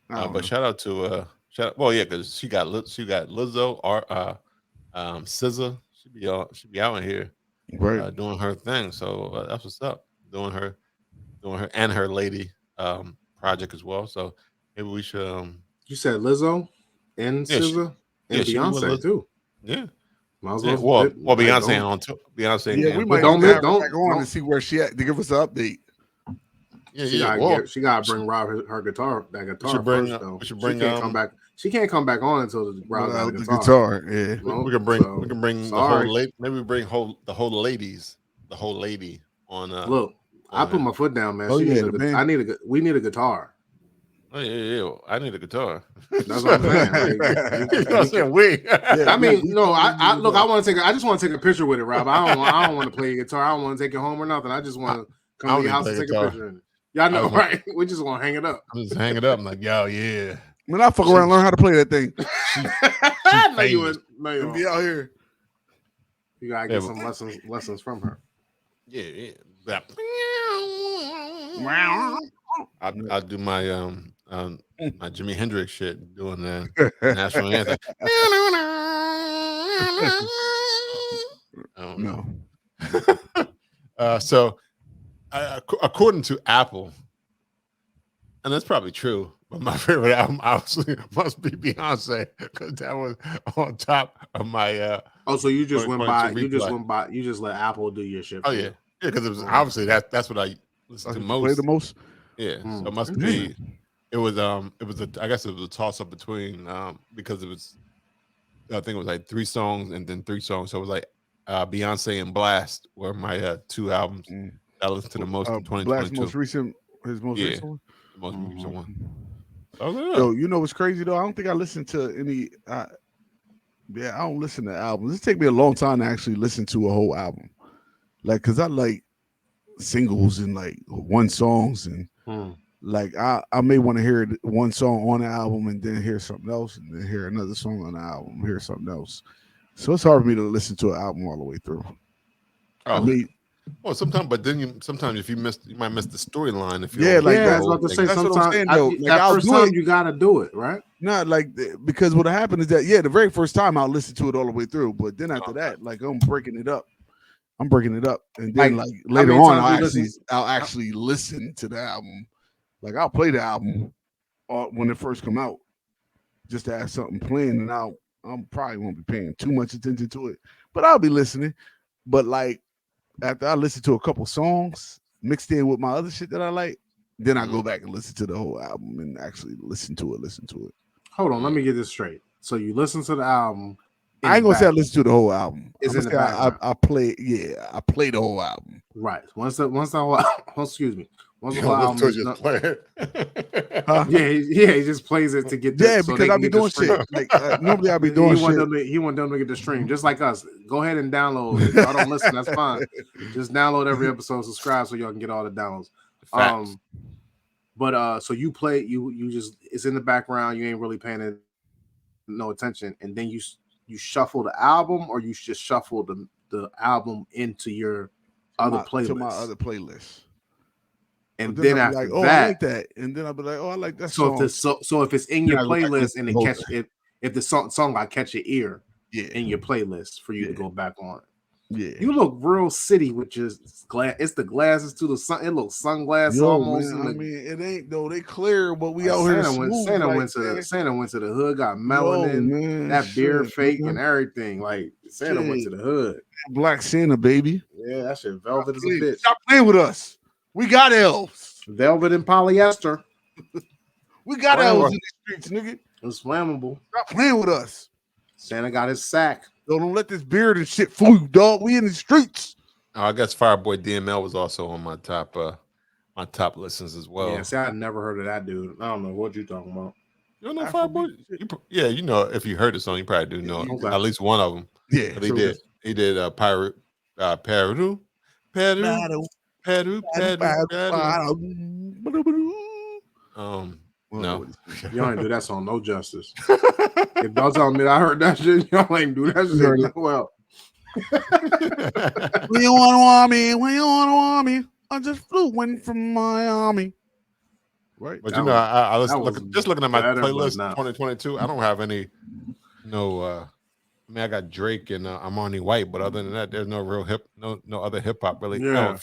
But shout out to because she got Lizzo or SZA. She be out in here doing her thing. So that's what's up. Doing her and her lady project as well. So maybe we should. You said Lizzo and SZA and Beyonce too. Yeah. Well, Beyonce on tour. Beyonce. Yeah, we might don't go on and see where she at to give us an update. Yeah, she gotta bring Rob her guitar. That guitar first, though. She can't come back. She can't come back on until Rob got the guitar. Yeah, we can bring the whole lady. Maybe we bring the whole lady on. Look, I put my foot down, man. We need a guitar. Oh yeah. I need a guitar. That's what I'm saying. I'm saying we. I mean, no. I look. I just want to take a picture with it, Rob. I don't want to play a guitar. I don't want to take it home or nothing. I just want to come to your house and take a picture in it. Y'all know, right? We just want to hang it up. I'm just hang it up. I'm like, yo, yeah. When I fuck around and learn how to play that thing. No, be out here. You gotta get some lessons from her. Yeah. I'll do my my Jimi Hendrix shit doing the national anthem. I don't know. So according to Apple, and that's probably true, but my favorite album obviously must be Beyonce, because that was on top of my so you just went by you just let Apple do your shit. Oh yeah, because it was obviously that's what I listen to most. Play the most. Yeah, so it must be. It was I guess it was a toss up between because it was, I think it was like 3 songs and then 3 songs, so it was like Beyonce and Blast were my 2 albums that I listened to the most in 2022. Blast his most recent one. The most recent one. Yo, you know what's crazy though? I don't think I listened to any. I don't listen to albums. It take me a long time to actually listen to a whole album, like because I like singles and like one songs and like I may want to hear one song on the album and then hear something else and then hear another song on the album, hear something else. So it's hard for me to listen to an album all the way through. I mean, well, sometimes, but then sometimes if you might miss the storyline. If you Yeah, like I was about to say That's what I'm sometimes saying, though. Like, that I'll first do time it. you gotta do it, right? Not like because what happened is that the very first time I'll listen to it all the way through, but then after that, like I'm breaking it up, and then like how later many on times you I'll actually listen to the album. Like I'll play the album when it first come out, just to have something playing, and I'm probably won't be paying too much attention to it, but I'll be listening. But like after I listen to a couple songs mixed in with my other shit that I like, then I go back and listen to the whole album and actually listen to it. Hold on, let me get this straight. So you listen to the album. I ain't gonna say I listen to the whole album. It's in the I background. I play the whole album. Right. Once the whole excuse me. Once the whole Don't album listen is to done, it, Huh? he just plays it to get the so because they I can be get the doing stream. shit. Like normally I be doing He want shit. them to get the stream, just like us. Go ahead and download. If y'all don't listen, that's fine. Just download every episode, subscribe so y'all can get all the downloads. Facts. But so you play you just it's in the background, you ain't really paying it no attention, and then you shuffle the album, or you just shuffle the album into your other playlist. To my other playlist. And then I'll be after like, that, I like that, and then I'll be like, I like that so song. So if it's in Then your I go back and playlist listen and to it the whole catch thing. it, if the song I catch your ear in your playlist for you to Yeah. go back on. Yeah. You look real city with just glass. It's the glasses to the sun. It looks sunglass almost. Man, I mean, it ain't though. They clear, but we like out here Santa smooth. went to the hood, got melanin, man, that beard shit, fake man. and everything. Like Santa went to the hood. Black Santa, baby. Yeah, that shit velvet as a bitch. Stop playing with us. We got elves. Velvet and polyester. We got elves in the streets, nigga. It's flammable. Stop playing with us. Santa got his sack. Don't let this beard and shit fool you, dog. We in the streets. I guess Fireboy DML was also on my top listens as well. Yeah, see, I never heard of that dude. I don't know what you talking about. You don't know Fireboy? You know, if you heard the song, you probably do know at least one of them. Yeah, he did Peru. No, y'all ain't do that song no justice. If y'all tell me that I heard that shit, y'all ain't do that shit well. When you want me, I just flew in from Miami. Right, but I was looking at my playlist 2022. I don't have any. I mean, I got Drake and Armani White, but other than that, there's no real no other hip hop really. Yeah.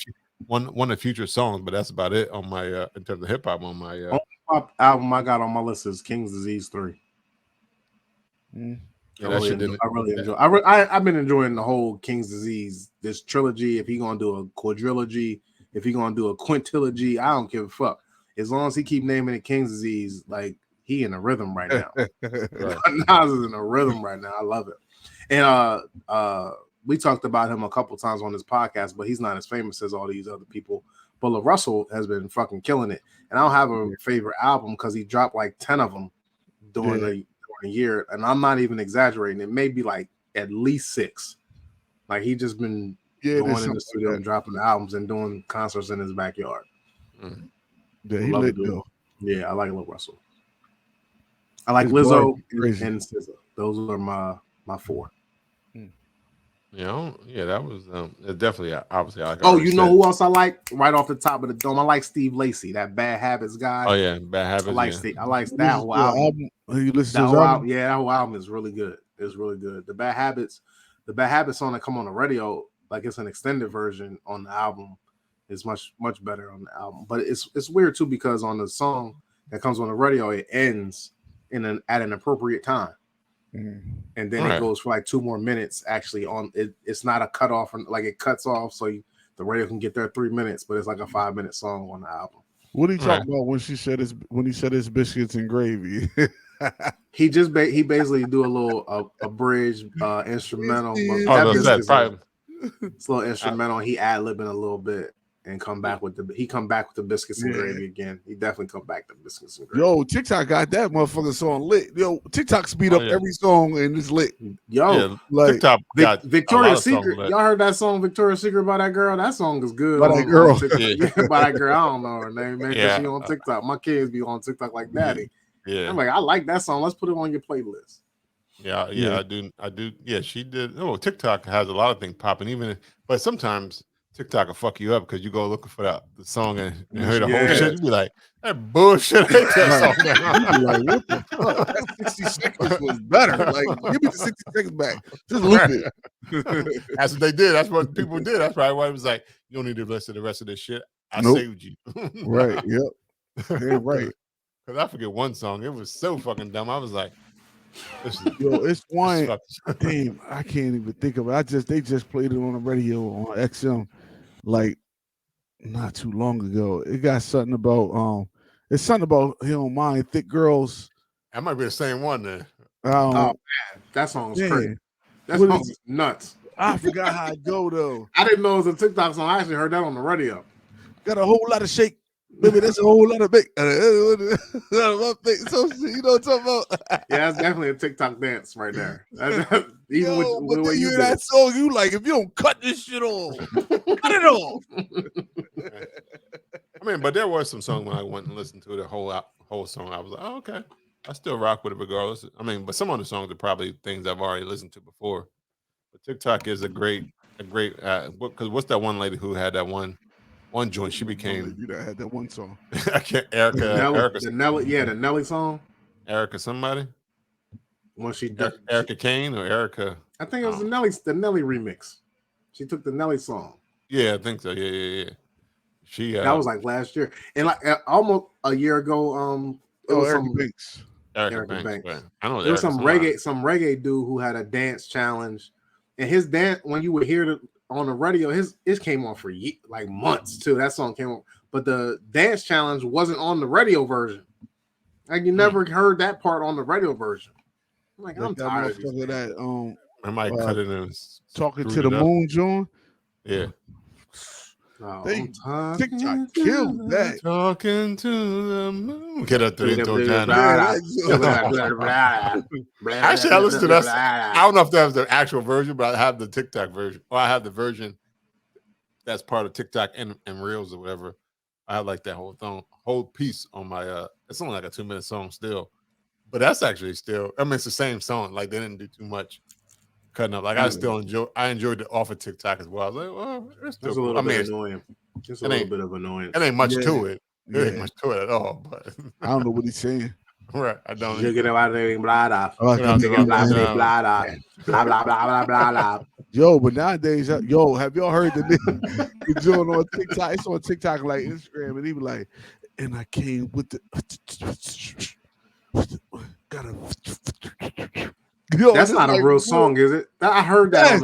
One of Future songs, but that's about it on my in terms of hip hop on my pop album I got on my list is King's Disease 3. Yeah, I really enjoy. I've been enjoying the whole King's Disease, this trilogy. If he gonna do a quadrilogy, if he gonna do a quintilogy, I don't give a fuck. As long as he keep naming it King's Disease, like he in a rhythm right now. Nas is in a rhythm right now. I love it. And we talked about him a couple times on this podcast, but he's not as famous as all these other people. But La Russell has been fucking killing it. And I don't have a favorite album because he dropped like 10 of them during a year. And I'm not even exaggerating. It may be like at least 6. Like he just been going in the studio and dropping the albums and doing concerts in his backyard. Yeah, he lit though. Yeah, I like La Russell. I like Lizzo and SZA. Those are my 4. Yeah, that was definitely obviously. You know who else I like? Right off the top of the dome, I like Steve Lacy, that Bad Habits guy. Oh yeah, Bad Habits. I like that whole album. You listen to his album? Yeah, that whole album is really good. It's really good. The Bad Habits song that come on the radio, like it's an extended version on the album, is much better on the album. But it's weird too because on the song that comes on the radio, it ends at an appropriate time. And then it goes for like 2 more minutes. Actually, on it, it's not a cutoff, like it cuts off, so the radio can get there 3 minutes, but it's like a 5-minute song on the album. What did he talk about when he said his biscuits and gravy? He basically do a little a bridge instrumental. It's a little instrumental. He ad-libbing a little bit. And come back with the biscuits and gravy again. He definitely come back to biscuits and gravy. Yo, TikTok got that motherfucking song lit. Yo, TikTok speed up every song and it's lit. Yo, like TikTok got Victoria's Secret. Y'all heard that song Victoria's Secret by that girl? That song is good. By that girl. By that girl. I don't know her name, man. Because she on TikTok. My kids be on TikTok like daddy. Yeah. I'm like, I like that song. Let's put it on your playlist. Yeah, Yeah. I do. Yeah, she did. Oh, TikTok has a lot of things popping, but sometimes TikTok will fuck you up because you go looking for the song and hear the whole Yeah. shit. You be like, that bullshit. I hate that Right. song. You be like, what the fuck? That 60 seconds was better. Like, give me the 60 seconds back. Just loop it. That's what they did. That's what people did. That's probably why it was like, you don't need to listen to the rest of this shit. I Nope. saved you. Right. Yep. Damn right. Because I forget one song. It was so fucking dumb. I was like, this is, Yo, it's one. fucking- Damn, I can't even think of it. They just played it on the radio on XM like not too long ago. It got something about it's something about he don't mind thick girls. that might be the same one then. Oh man, that song's crazy. Man, That what song's is nuts. I forgot how it go though. I didn't know it was a TikTok song. I actually heard that on the radio. Got a whole lot of shake. Baby, that's a whole lot of big. So you know what I'm talking about? Yeah, that's definitely a TikTok dance right there. Even Yo, with but the way then you hear did that it. song, you like, if you don't cut this shit off, cut it off. I mean, but there was some songs when I went and listened to the whole song. I was like, oh, okay. I still rock with it regardless. I mean, but some of the songs are probably things I've already listened to before. But TikTok is a great, because what's that one lady who had that one joint? She became, You had that one song. I can't, Erica the Nelly song. Erica somebody? When she did, Erica Kane or Erica? I think it was the Nelly remix. She took the Nelly song. Yeah, I think so. Yeah. She That was like last year, and like almost a year ago. It was Erica some Banks. Erica Banks. Right. I know there was Erica some reggae dude who had a dance challenge, and his dance when you would hear it on the radio, it came on for like months too. That song came on, but the dance challenge wasn't on the radio version. Like you never heard that part on the radio version. I'm like, I'm tired of that. I might cut it in. Talking to the moon, John. Yeah. They TikTok killed that. Talking to the moon. Get up there. Actually, I listened to that. I don't know if that was the actual version, but I have the TikTok version. Or I have the version that's part of TikTok and Reels or whatever. I have like that whole piece on my it's only like a 2-minute song still. But that's actually still, I mean, it's the same song. Like they didn't do too much cutting up. Like I enjoyed it off of TikTok as well. I was like, well, it's still cool. a little bit annoying. Just a little bit of annoyance. It ain't much to it. There ain't much to it at all. But I don't know what he's saying. Right. I don't. You get about it, blah blah. Yo, but nowadays, have y'all heard the joint on TikTok? It's on TikTok like Instagram, and he be like, and I came with the Yo, that's not a real song, is it? I heard that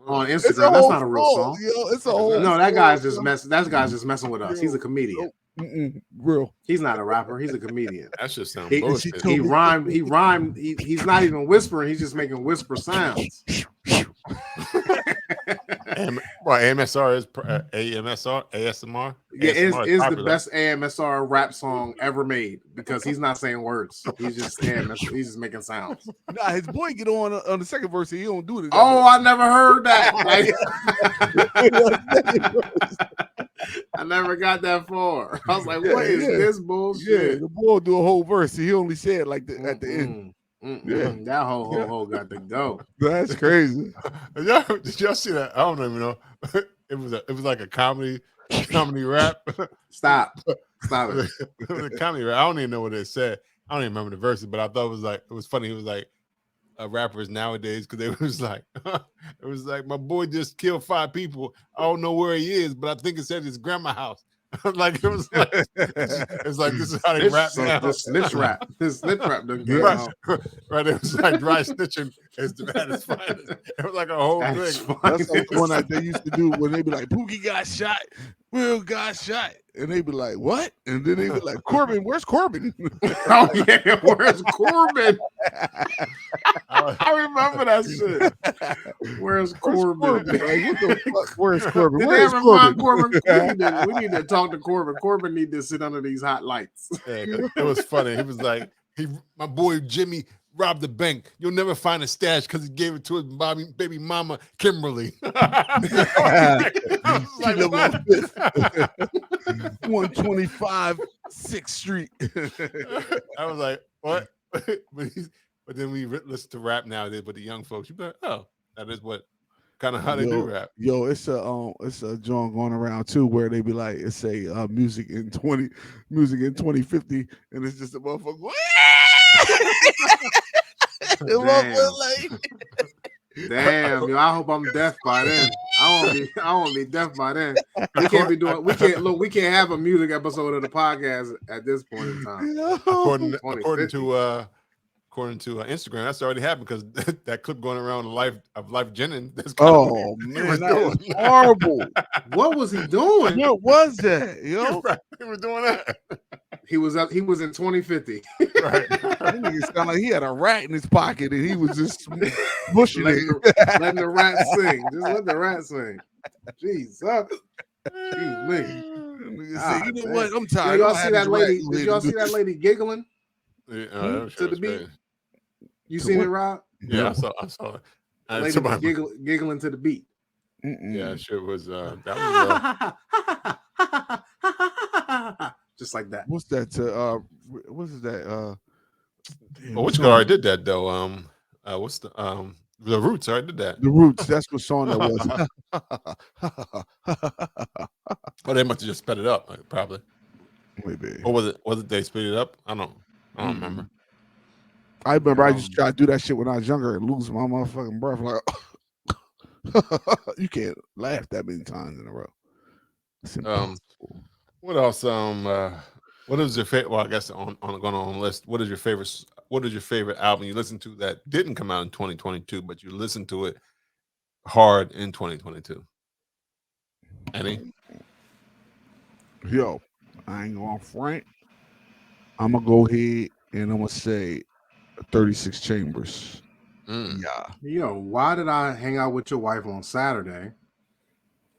on Instagram. That's not a real song. Yo, it's a whole. No, that guy's just messing. That guy's just messing with us. He's a comedian. Real. He's not a rapper. He's a comedian. That just sounds bullshit. He rhymed. He's not even whispering. He's just making whisper sounds. Well, AMSR is ASMR. Yeah, is the best AMSR rap song ever made because he's not saying words. He's just he's just making sounds. Nah, his boy get on the second verse. He don't do it. Oh, I never heard that. I never got that far. I was like, what is this bullshit? Yeah, the boy do a whole verse. He only said like at the end. That whole got to go. That's crazy. Did y'all see that? I don't even know. It was like a comedy rap. Stop it. It was a comedy rap. I don't even know what it said. I don't even remember the verses, but I thought it was funny. It was like rappers nowadays because it was like my boy just killed 5 people. I don't know where he is, but I think it's at his grandma's house. Like it was like it's like this is how they rap now. This snitch rap done came right. out. Right, it was like dry snitching is the baddest finest. It was like a whole thing. That's like the one that they used to do when they be like, Pookie got shot, Will got shot, and they be like, what? And then they be like, Corbin, where's Corbin? Oh yeah, where's Corbin? I remember that shit. Where's Corbin? Like, what the fuck? Where's Corbin? Did Where's they ever Corbin? find Corbin? We need to talk to Corbin. Corbin need to sit under these hot lights. Yeah, it was funny. He was like, my boy Jimmy robbed the bank. You'll never find a stash because he gave it to his baby mama Kimberly. I was like, what? 125 6th Street. I was like, what? But But then we listen to rap nowadays with the young folks. You be like, oh, that is what kind of how they do rap. Yo, it's a joint going around too where they be like, it's a music in 2050, and it's just a motherfucker. Damn, yo, I hope I'm deaf by then. I won't be deaf by then. We can't have a music episode of the podcast at this point in time. According to Instagram, that's already happened because that clip going around Life Jennings. That's man, that is horrible. What was he doing? What was that? Yo, he was doing that. He was in 2050. Right. That nigga sound like he had a rat in his pocket and he was just pushing letting the rat sing. Just let the rat sing. Jesus. Excuse me. You know what? I'm tired. Y'all see that lady? Did y'all see that lady giggling to the beat? You seen it, Rob? Yeah, I saw it. Lady giggling to the beat. Yeah, sure was. That was. Just like that. What's that? What is that? Which guy did that though? What's the Roots already did that. The Roots. That's what song that was. Well, they must have just sped it up, probably. Maybe. Or was it they sped it up? I don't remember. I remember I used to try to do that shit when I was younger and lose my motherfucking breath. Like, you can't laugh that many times in a row. What else? What is your favorite? Well, I guess going on the list. What is your favorite album you listened to that didn't come out in 2022, but you listened to it hard in 2022? Any? Yo, I ain't going front. I'm gonna go ahead and I'm gonna say 36 Chambers. Yeah. Yo, why did I hang out with your wife on Saturday?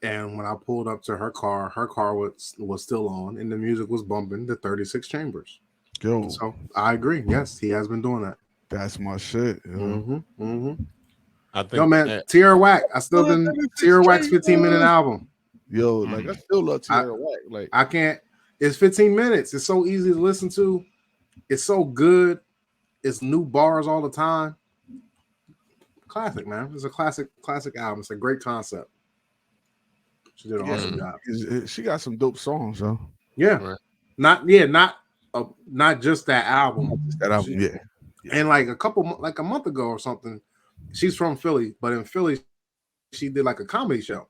And when I pulled up to her car was still on, and the music was bumping the 36 Chambers. Yo, so I agree. Yes, he has been doing that. That's my shit. I think, yo, man, Tierra Whack. I still been Tierra Whack's 15-minute album. Yo, like I still love Tierra Whack. Like I can't. It's 15 minutes. It's so easy to listen to. It's so good. It's new bars all the time. Classic, man. It's a classic album. It's a great concept. She did an awesome job. She got some dope songs, though. Yeah, right. Not just that album. Yeah. And like a month ago or something, she's from Philly, but in Philly, she did like a comedy show,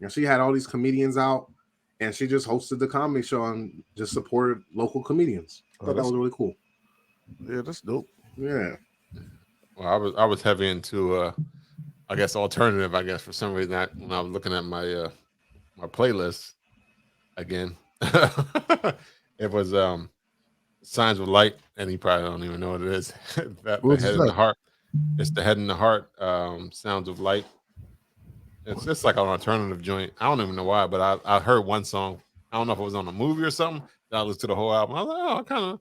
and she had all these comedians out, and she just hosted the comedy show and just supported local comedians. I thought that was really cool. Yeah, that's dope. Yeah. Well, I was heavy into I guess alternative. I guess for some reason when I was looking at my my playlist again, it was Signs of Light, and you probably don't even know what it is. The Head in the Heart. It's the Head in the Heart. Sounds of Light. It's just like an alternative joint. I don't even know why, but I heard one song. I don't know if it was on a movie or something. Then I listened to the whole album. I was like, oh, I kind of.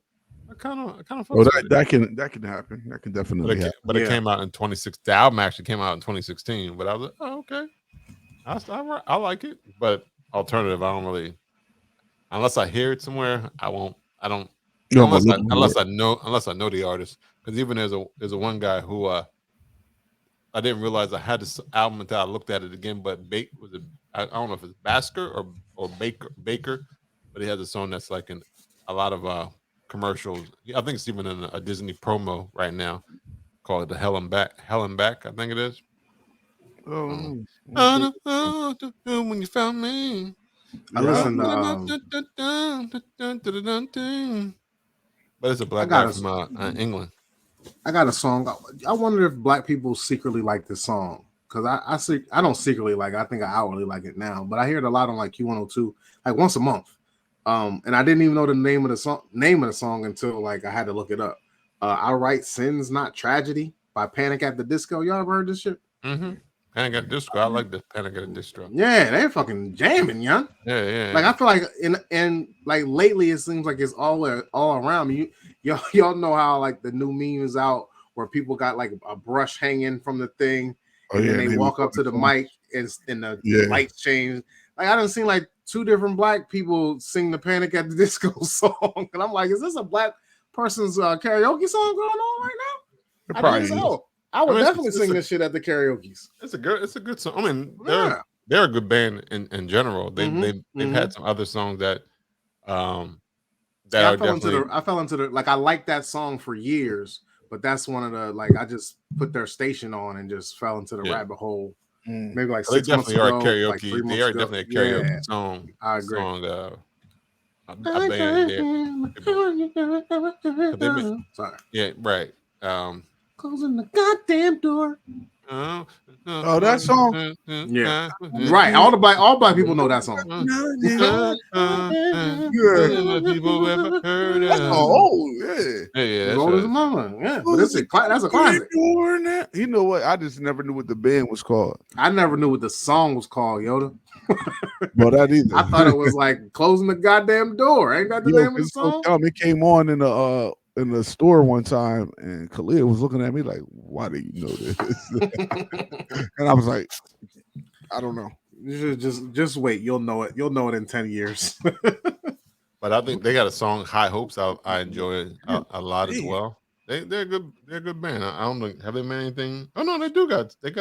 Oh, that can happen. That can definitely happen. But it came out in 2016. The album actually came out in 2016. But I was like, oh, okay. I like it. But alternative, I don't really. Unless I hear it somewhere, I won't. I don't. Unless I know the artist. Because even there's a one guy who I didn't realize I had this album until I looked at it again. But I don't know if it's Basker or Baker, but he has a song that's like in a lot of commercials. I think it's even in a Disney promo right now called the Hell and Back. I think it is. When you found me. I listened to but it's a black guy from England. I got a song. I wonder if black people secretly like this song, because I don't secretly like it. I think I outwardly like it now, but I hear it a lot on like Q102, like once a month. And I didn't even know the name of the song until like I had to look it up. I Write Sins Not Tragedy by Panic at the Disco. Y'all ever heard this shit? Mm-hmm. Panic at the Disco. I like the Panic at the Disco. Yeah, they're fucking jamming, young. Yeah. Like I feel like in like lately it seems like it's all around me. Y'all know how like the new memes out where people got like a brush hanging from the thing, and then they walk up to the mic and the lights change. Like I done seen like 2 different black people sing the Panic at the Disco song, and I'm like, is this a black person's karaoke song going on right now? I probably think is. so. I would I mean, definitely it's sing a- this shit at the karaoke's. It's a good song. I mean, Yeah. they're a good band in general. They've had some other songs that Yeah, are definitely I fell into the like I liked that song for years, but that's one of the like I just put their station on and just fell into the rabbit hole. Maybe like they 6 months definitely are ago, a karaoke. like 3 They months are ago. definitely a karaoke Yeah, song. I agree. A band there. Sorry. Yeah, right. Closing the goddamn door. Oh, that song? Yeah, right. All black people know that song. People ever heard That's of? old, yeah. Yeah, As old as mama. Yeah, but that's a classic. You know what? I just never knew what the band was called. I never knew what the song was called, Yoda. Well, that either. I thought it was like closing the goddamn door. Ain't that the name of the it's so song? dumb. It came on in the store one time, and Khalil was looking at me like, "Why do you know this?" And I was like, "I don't know." You should just wait. You'll know it. You'll know it in 10 years. But I think they got a song, High Hopes. I enjoy it a lot as well. They're a good band. I don't know, have they made anything? Oh no, they got they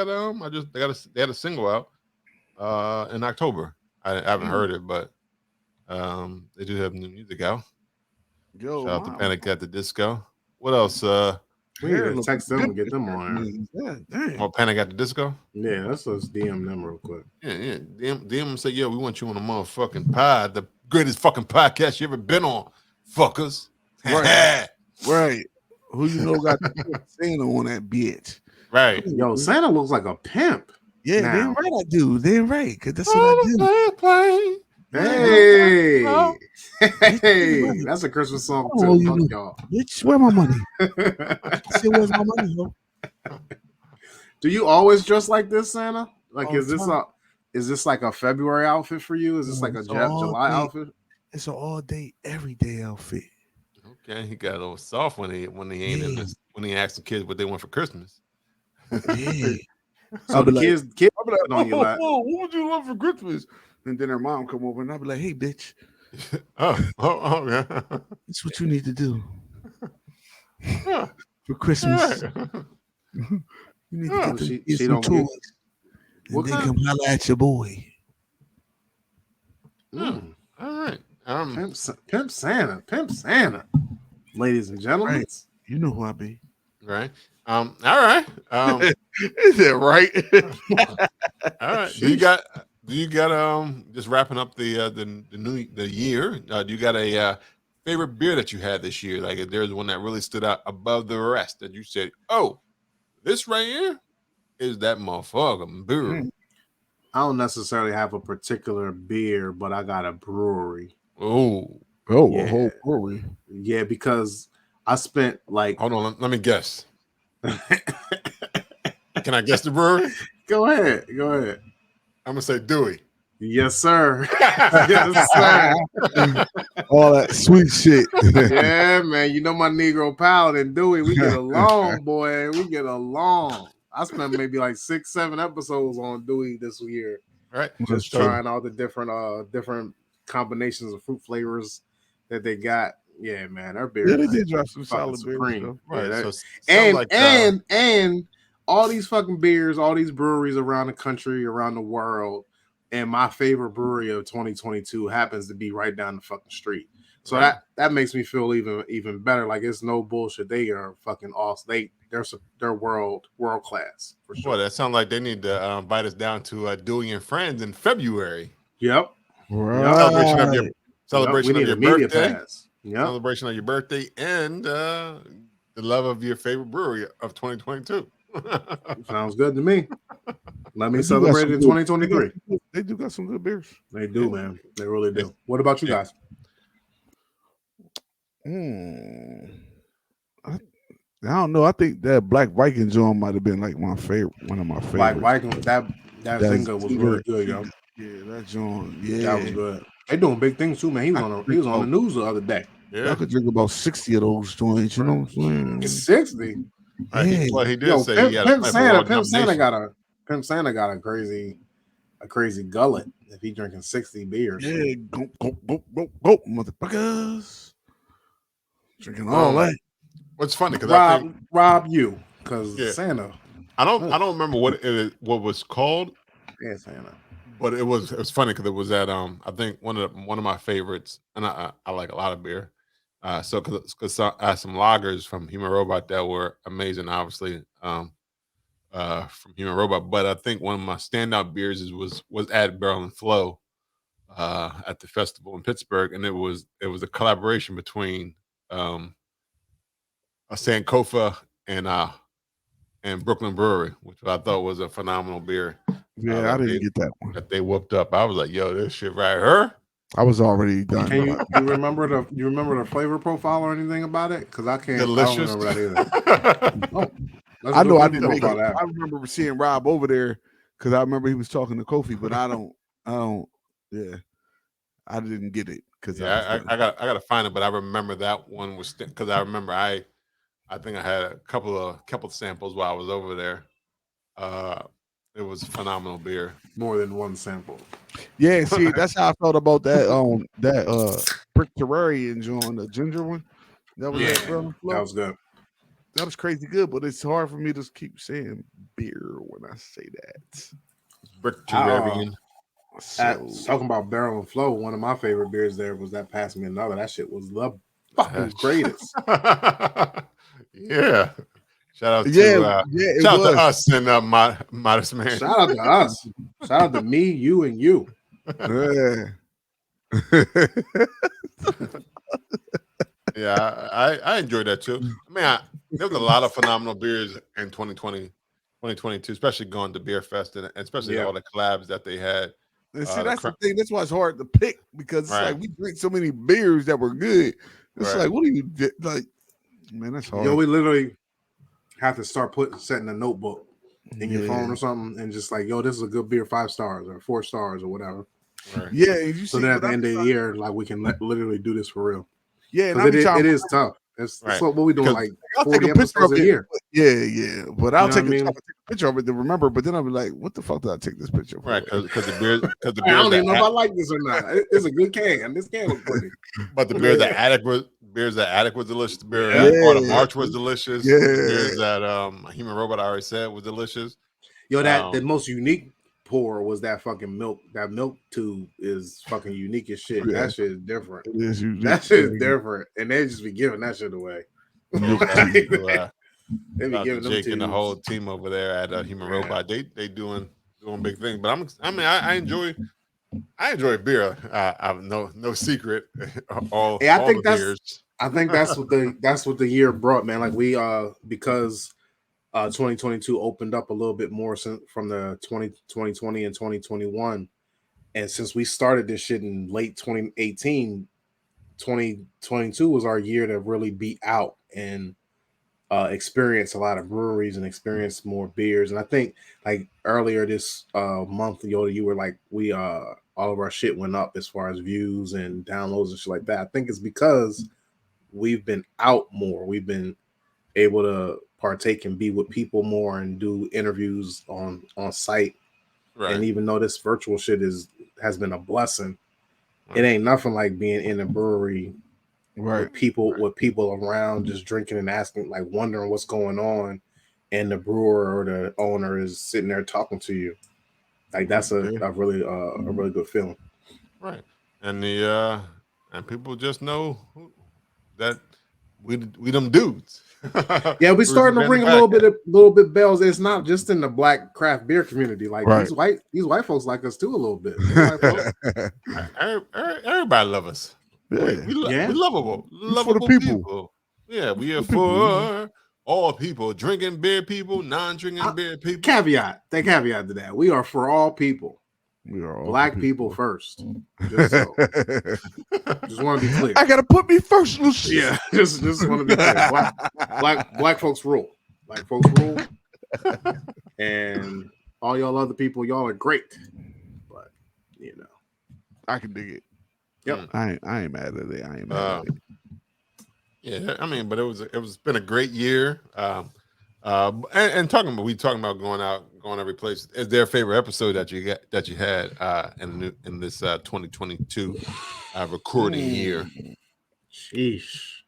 had a single out in October. I haven't heard it, but they do have new music out. Yo, Shout out to Panic at the Disco. What else? We need to text them and get them on. Oh, Panic at the Disco? Yeah, let's DM them real quick. Yeah. DM them say, yo, we want you on a motherfucking pod, the greatest fucking podcast you ever been on, fuckers. Right. Right. Who you know got the Santa on that bitch? Right. Yo, Santa looks like a pimp. Yeah, now. damn right I do. Damn right, because that's what I do. Hey, hey, that's a Christmas song too. Fuck y'all. Bitch, where my money? I said, where's my money, yo? Do you always dress like this, Santa? Like, All is this like a February outfit for you? Is this like a July outfit? It's an all day, every day outfit. Okay, he got a little soft when he ain't in this, when he asked the kids what they want for Christmas. Yeah. So the kids I'll be like, on your lap. what would you want for Christmas? And then her mom come over and I'll be like, hey, bitch, oh, yeah. that's what you need to do for Christmas. You need to get some toys. And then come holler at your boy. All right. Pimp Santa. Ladies and gentlemen. Right. You know who I be. Right. All right. Is that right? All right. Do you got just wrapping up the year? Do you got a favorite beer that you had this year? Like if there's one that really stood out above the rest that you said, oh, this right here is that motherfucker beer. I don't necessarily have a particular beer, but I got a brewery. Oh, yeah. A whole brewery. Yeah, because I spent like. Hold on, let me guess. Can I guess the brewery? Go ahead. I'm gonna say Dewey. Yes, sir. Yes, sir. All that sweet shit. Yeah, man. You know my Negro Paladin, Dewey. We get along, boy. We get along. I spent maybe like 6-7 episodes on Dewey this year. Right. Just trying all the different combinations of fruit flavors that they got. Yeah, man. Our beer. Yeah, they did drop some solid beers. Right. Yeah, So and all these fucking beers, all these breweries around the country, around the world, and my favorite brewery of 2022 happens to be right down the fucking street. So that makes me feel even better. Like it's no bullshit. They are fucking awesome. They're world class for sure. Boy, that sounds like they need to invite us down to Dewey and Friends in February. Yep. Right. Celebration of your birthday. Yep. Celebration of your birthday and the love of your favorite brewery of 2022. Sounds good to me. Let me celebrate it in 2023. They do got some good beers. They do, man. They really do. What about you guys? I don't know. I think that Black Viking joint might have been like one of my favorites. Black Viking, that single was really good, yo. Yeah, that joint. Yeah, that was good. They doing big things too, man. He was on the news the other day. Yeah, I could drink about 60 of those joints. You know what I'm saying? 60. Yeah. Well, he did say he had Pimp Santa got a crazy gullet if he drinking 60 beers. Yeah, go, motherfuckers. Drinking all that. What's funny because Rob, you. because Santa. I don't remember what was called. Yeah, Santa. But it was funny because it was at I think one of my favorites, and I like a lot of beer. So because I had some lagers from Human Robot that were amazing, obviously from Human Robot. But I think one of my standout beers was at Barrel and Flow at the festival in Pittsburgh, and it was a collaboration between a Sankofa and Brooklyn Brewery, which I thought was a phenomenal beer. Yeah, I didn't get that one. That they whooped up. I was like, "Yo, this shit right here." I was already done. Can you remember the flavor profile or anything about it? Because I can't. Delicious. I don't remember that either. I know I didn't make it. I remember seeing Rob over there because I remember he was talking to Kofi, but I don't. Yeah, I didn't get it because I got to find it, but I remember that one was because I remember I think I had a couple of samples while I was over there. It was a phenomenal beer. More than one sample. Yeah, see, that's how I felt about that Brick Terrarian joint, the ginger one. That was that was good. That was crazy good, but it's hard for me to keep saying beer when I say that. Brick Terrarian. Talking about Barrel and Flow, one of my favorite beers there was that Pass Me Another. That shit was the fucking greatest. Yeah. Shout out to us and Modest Man. Shout out to us. Shout out to me, you, and you. Yeah, I enjoyed that too. I mean, there was a lot of phenomenal beers in 2022, especially going to Beer Fest and especially all the collabs that they had. And see, that's the thing. That's why it's hard to pick because it's like we drink so many beers that were good. It's like, what do you like? Man, that's hard. Yo, we literally have to start setting a notebook in your phone or something, and just like, yo, this is a good beer, 5 stars or 4 stars or whatever. Right. Yeah, if you so then at the end of the year, like we can literally do this for real. Yeah, and it is tough. It's what we're doing, like 40 episodes a year. Yeah. But I'll take a picture of it to remember. But then I'll be like, what the fuck did I take this picture for? Right, because the beer. I don't even know if I like this or not. It's a good can. This can looks pretty. But the beer that Attic was delicious. The beer that March was delicious. Yeah. The beers that Human Robot I already said was delicious. Yo, the most unique pour was that fucking milk. That milk tube is fucking unique as shit. Yeah. That shit is different. It is unique. That shit is different, and they just be giving that shit away. They be giving Jake and the whole team over there at Human Robot. They doing big things. But I enjoy beer. I'm no secret. I think that's what the year brought, man. Like we because 2022 opened up a little bit more from the 2020 and 2021, and since we started this shit in late 2018, 2022 was our year to really be out and experience a lot of breweries and experience more beers. And I think like earlier this month, Yoda, you were like, we all of our shit went up as far as views and downloads and shit like that. I think it's because we've been out more. We've been able to partake and be with people more and do interviews on site. Right. And even though this virtual shit has been a blessing, it ain't nothing like being in a brewery with people around just drinking and asking, like wondering what's going on, and the brewer or the owner is sitting there talking to you. Like that's a really good feeling. Right. And and people just know that we them dudes. Yeah, we starting to ring a little bit bells. It's not just in the black craft beer community. Like these white folks like us too a little bit. Everybody love us. Yeah. We lovable people. Yeah, we are for all people, drinking beer people, non-drinking beer people. Caveat to that. We are for all people. We are all black people first. Just want to be clear. I gotta put me first, Lucy. Yeah, just want to be clear. Black folks rule. Black folks rule. And all y'all other people, y'all are great. But I can dig it. Yep. I ain't mad at it. I ain't mad at it. Yeah, I mean, but it's been a great year. And talking about going every place. Is there a favorite episode that you had in this 2022 recording year? Sheesh.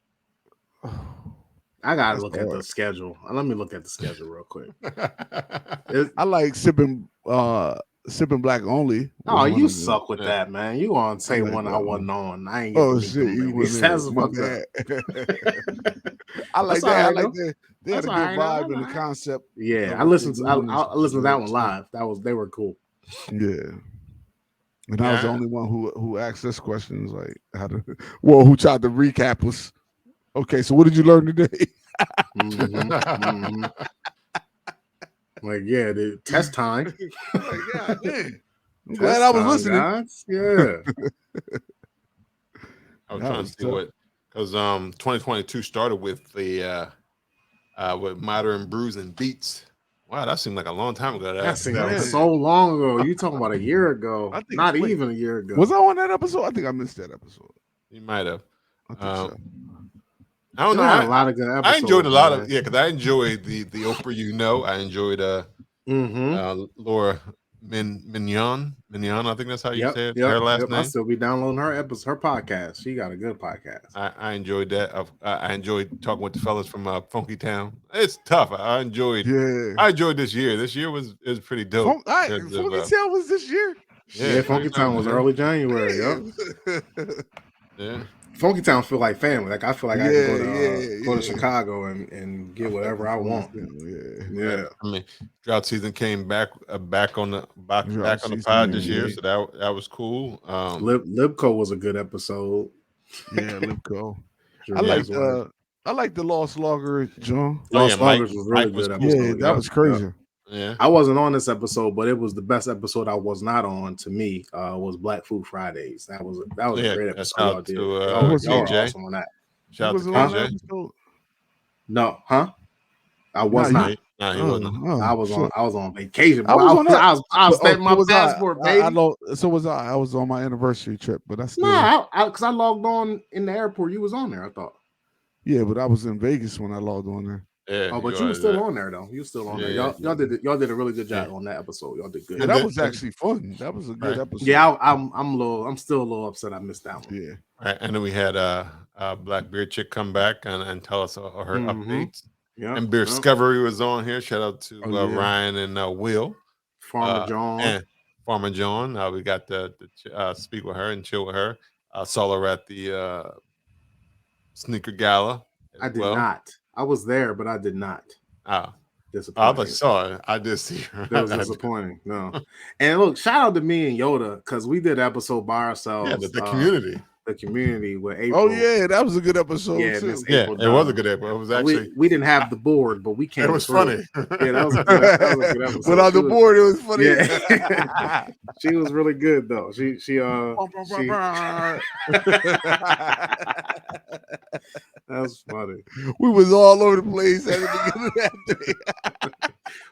I gotta That's look at the hard. schedule. Let me look at the schedule real quick. I like sipping black only. Oh, was one you of them. suck with that, man. You want to say like one that I one. wasn't on. I ain't get to Oh meet shit, them you ladies. went there. That's My fucked up. bad. I like That's all that. I right, like though. that. They had That's a all good right, vibe though. and the concept. Yeah, of I what listened. they I doing and shit listened to was that good, one too. live. They were cool. Yeah. And I was the Yeah. only one who asked us questions like how to who tried to recap us. Okay, so what did you learn today? Like, yeah, the test time. Like, God damn. I'm Test glad I was time, listening. guys. Yeah. I was That trying was to see tough. what because 2022 started with the with modern brews and beats. Wow, that seemed like a long time ago. That seemed that like was- so long ago. You talking about a year ago? I think- Not wait, even a year ago. Was I on that episode? I think I missed that episode. You might have. I think so. I don't They know. had a lot of good episodes. I enjoyed a lot man. of because I enjoyed the Oprah. You know, I enjoyed Laura Mignon. I think that's how you say it. Her last I name. still be downloading her podcast. She got a good podcast. I enjoyed that. I enjoyed talking with the fellas from Funky Town. It's tough. I enjoyed this year. This year was pretty dope. Funky Town was this year. Yeah, Funky Town was early January. Yeah. Funky Town feel like family. Like I feel like I can go to Chicago and get whatever I want. Yeah. I mean, drought season came back on the back on the pod this year, so that was cool. Libco was a good episode. Yeah, Libco. I like the Lost Logger, John. Lost Loggers was really good episode. Yeah, that was crazy. Yeah, I wasn't on this episode, but it was the best episode I was not on. To me, was Black Food Fridays. That was a great episode. Y'all did. Y'all were awesome on that. Shout out to KJ. No, huh? I was not. No, he wasn't. I was on vacation. I was stamping my passport, baby. So was I. I was on my anniversary trip, but that's because I logged on in the airport. You was on there, I thought. Yeah, but I was in Vegas when I logged on there. Yeah, but you were still on there though. You were still on there. Y'all did a really good job on that episode. Y'all did good. Yeah, that was actually fun. That was a good episode. Yeah, I'm still a little upset I missed that one. Yeah. Right, and then we had Black Beard Chick come back and tell us her updates. Yeah, and Beer Discovery was on here. Shout out to Ryan and Will, Farmer John, and Farmer John. We got to speak with her and chill with her. Saw her at the Sneaker Gala. I did not. I was there, but I did not. Disappointing. I saw it. I did see her. That was disappointing. No. And look, shout out to me and Yoda because we did an episode by ourselves. Yeah, the community. The community with April. Oh yeah, that was a good episode. Yeah, too. It was a good episode. It was actually we didn't have the board, but we came. It was funny. Yeah, that was a good episode. Without the board, it was funny. Yeah. She was really good though. That's funny. We was all over the place at the beginning of that day.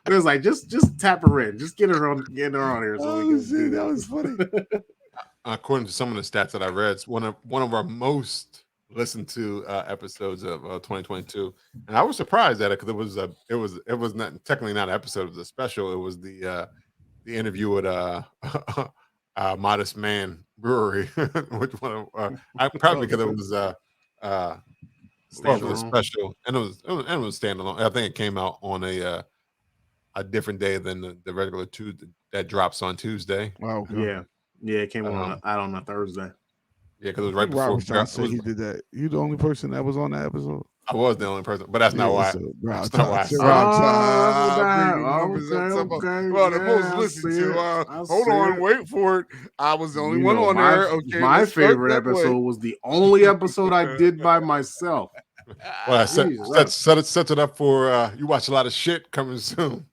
It was like just tap her in, just get her on here. So we can that was funny. According to some of the stats that I read, it's one of our most listened to episodes of 2022, and I was surprised at it because it was not technically not an episode, it was a special. It was the interview with Modest Man Brewery, which one I probably because it was special, and it was standalone. I think it came out on a different day than the regular Tuesday that drops on Tuesday. Wow. Okay. Yeah, it came out on a Thursday. Yeah, because it was right before. He did that. You the only person that was on that episode. I was the only person, but that's not why. That's not why. Well, the most listened to. Hold on, wait for it. I was the only one on there. Okay, my favorite episode was the only episode I did by myself. Well, I set it up for you watch a lot of shit coming soon.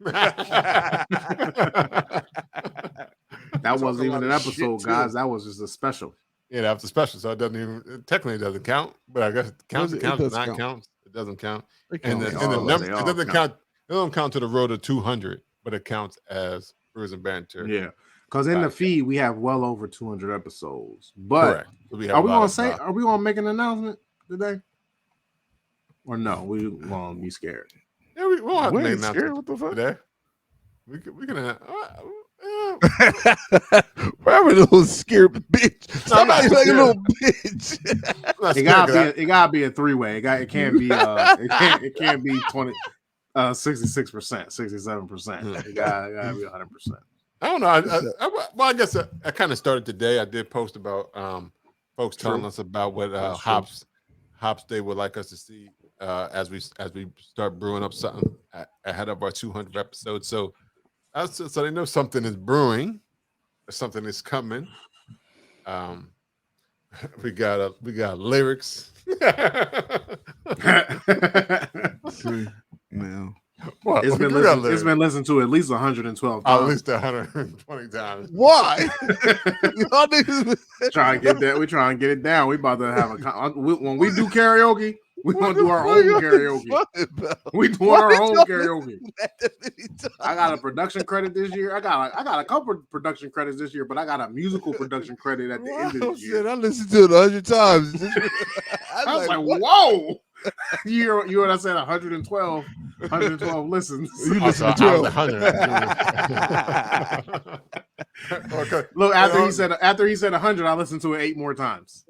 That wasn't even an episode, guys. That was just a special. Yeah, that was a special, so it doesn't count. But I guess it counts. It counts. It counts. It doesn't count. And the number it doesn't count. It doesn't count to the road to 200, but it counts as Brews and Banter. Yeah, because in the feed we have well over 200 episodes. But correct. Are we going to make an announcement today? Or no? We won't be scared. Yeah, we won't have to make an announcement what the fuck? today. We can Probably a little scared bitch. No, I'm not Somebody like a scared. little bitch. I'm not It scared 'cause gotta be a three-way. It can't be it can't be 66%, 67%. It gotta be 100%. I don't know. I guess I kind of started today. I did post about folks telling us about what hops they would like us to see as we start brewing up something ahead of our 200th episode. So so they know something is brewing, something is coming. We got lyrics. See, now. What? It's been listened to at least 112 times. At least 120 times. Why? Y'all niggas Try and get that. We try and get it down. We about to have when we do karaoke. We gonna do our own karaoke. We doing our own karaoke. I got a production credit this year. I got a couple of production credits this year, but I got a musical production credit at the end of the year. I listened to it 100 times. I was like, whoa. You heard what I said? 112 listens. You listen to 12. 100. Okay. Look, after he said 100, I listened to it 8 more times.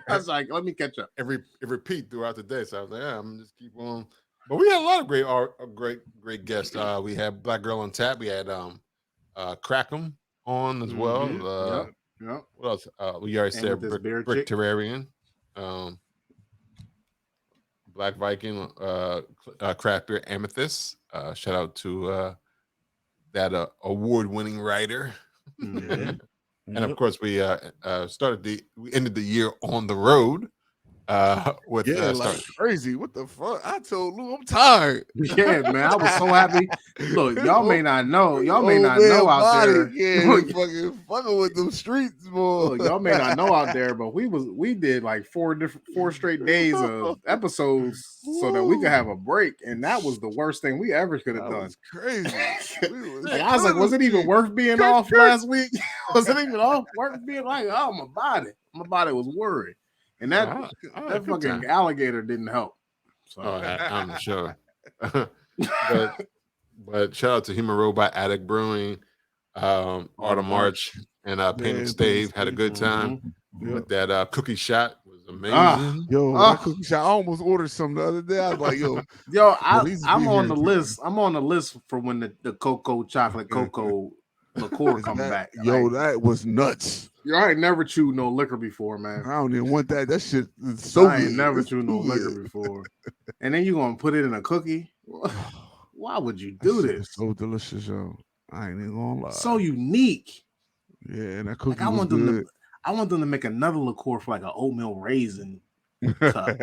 I was like, let me catch up. It repeat throughout the day. So I was like, yeah, I'm gonna just keep on. But we had a lot of great guests. We had Black Girl on Tap. We had Crackham on as well. Yep. What else? We already said Brick Terrarian. Black Viking, craft beer Amethyst. Shout out to that award-winning writer. Mm-hmm. And of course, we ended the year on the road with crazy. What the fuck? I told Lou I'm tired. Yeah, man, I was so happy. Look, y'all may not know out there. Yeah, fucking with them streets, boy. Look, y'all may not know out there, but we did like 4 straight days of episodes so that we could have a break, and that was the worst thing we ever could have done. Was crazy. I was like, was it even worth being off last week? Was it even worth being like, oh, my body was worried. And that fucking alligator didn't help. So I'm sure. but shout out to Human Robot, Addict Brewing, Autumn March, and Paint and Stave. Had a good time with that cookie shot. Was amazing. That cookie shot. I almost ordered some the other day. I was like, I'm on the list. I'm on the list for when the chocolate cocoa liqueur comes back. That was nuts. I ain't never chewed no liquor before, man. I don't even want that. That shit is so I ain't good. never chewed no liquor before. And then you gonna put it in a cookie? Why would you do this? So delicious, yo. I ain't even gonna lie. So unique. Yeah, and that cookie I was want good. I want them to make another liqueur for like an oatmeal raisin cup.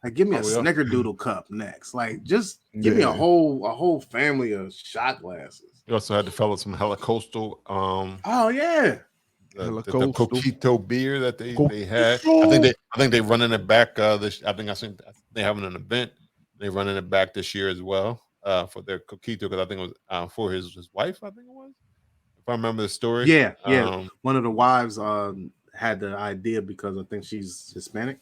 Like, give me a snickerdoodle cup next. Like, just give me a whole family of shot glasses. You also had to fill some Hella Coastal. Oh yeah. The Coquito beer that they had. I think they running it back this. I think they having an event. They running it back this year as well for their Coquito, because I think it was for his wife. I think it was, if I remember the story. Yeah. One of the wives had the idea because I think she's Hispanic.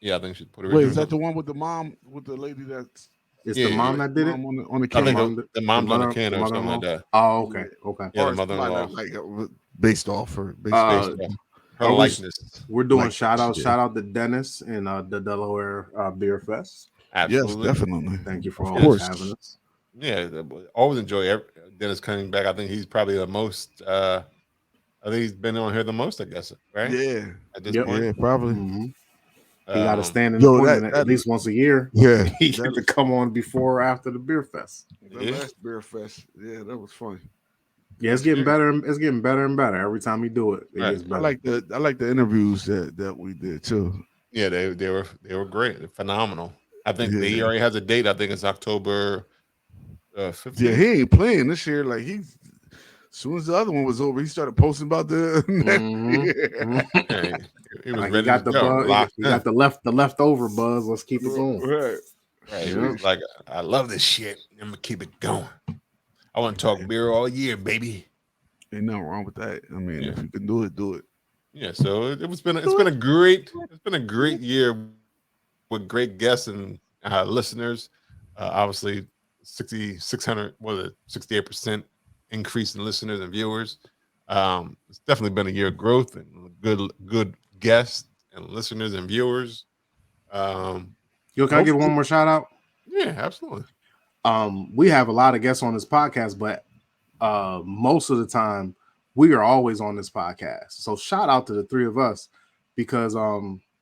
Yeah, I think she's Puerto Rican. Wait, is that the one with the mom, with the lady that's? It's the mom that did it on the can. I think the mom's on the can or something like that. Oh, okay. Yeah, the mother-in-law. Like based off her her likeness. We're doing shout out to Dennis and the Delaware Beer Fest. Absolutely. Yes, definitely. Thank you for always having us. Yeah, always enjoy Dennis coming back. I think he's probably the most. I think he's been on here the most, I guess. Right? Yeah. At this point, yeah, probably. Mm-hmm. He got to stand in the corner at least once a year. Yeah, he got to come on before or after the beer fest. The last beer fest, yeah, that was funny. Yeah, it's getting better. It's getting better and better every time we do it. Gets better. I like the interviews that we did too. Yeah, they were great. They're phenomenal. I think he already has a date. I think it's October 15th. Yeah, he ain't playing this year. Like as soon as the other one was over, he started posting about the He was like ready. He got the buzz. He got the leftover buzz. Let's keep it going. Right. He was like, I love this shit. I'm gonna keep it going. I want to talk beer all year, baby. Ain't nothing wrong with that. I mean, if you can do it, do it. Yeah. So it's been a great year with great guests and listeners. Obviously, 68% increase in listeners and viewers. It's definitely been a year of growth and good guests and listeners and viewers. Can I give one more shout out? Yeah, absolutely. We have a lot of guests on this podcast, but most of the time we are always on this podcast. So shout out to the three of us because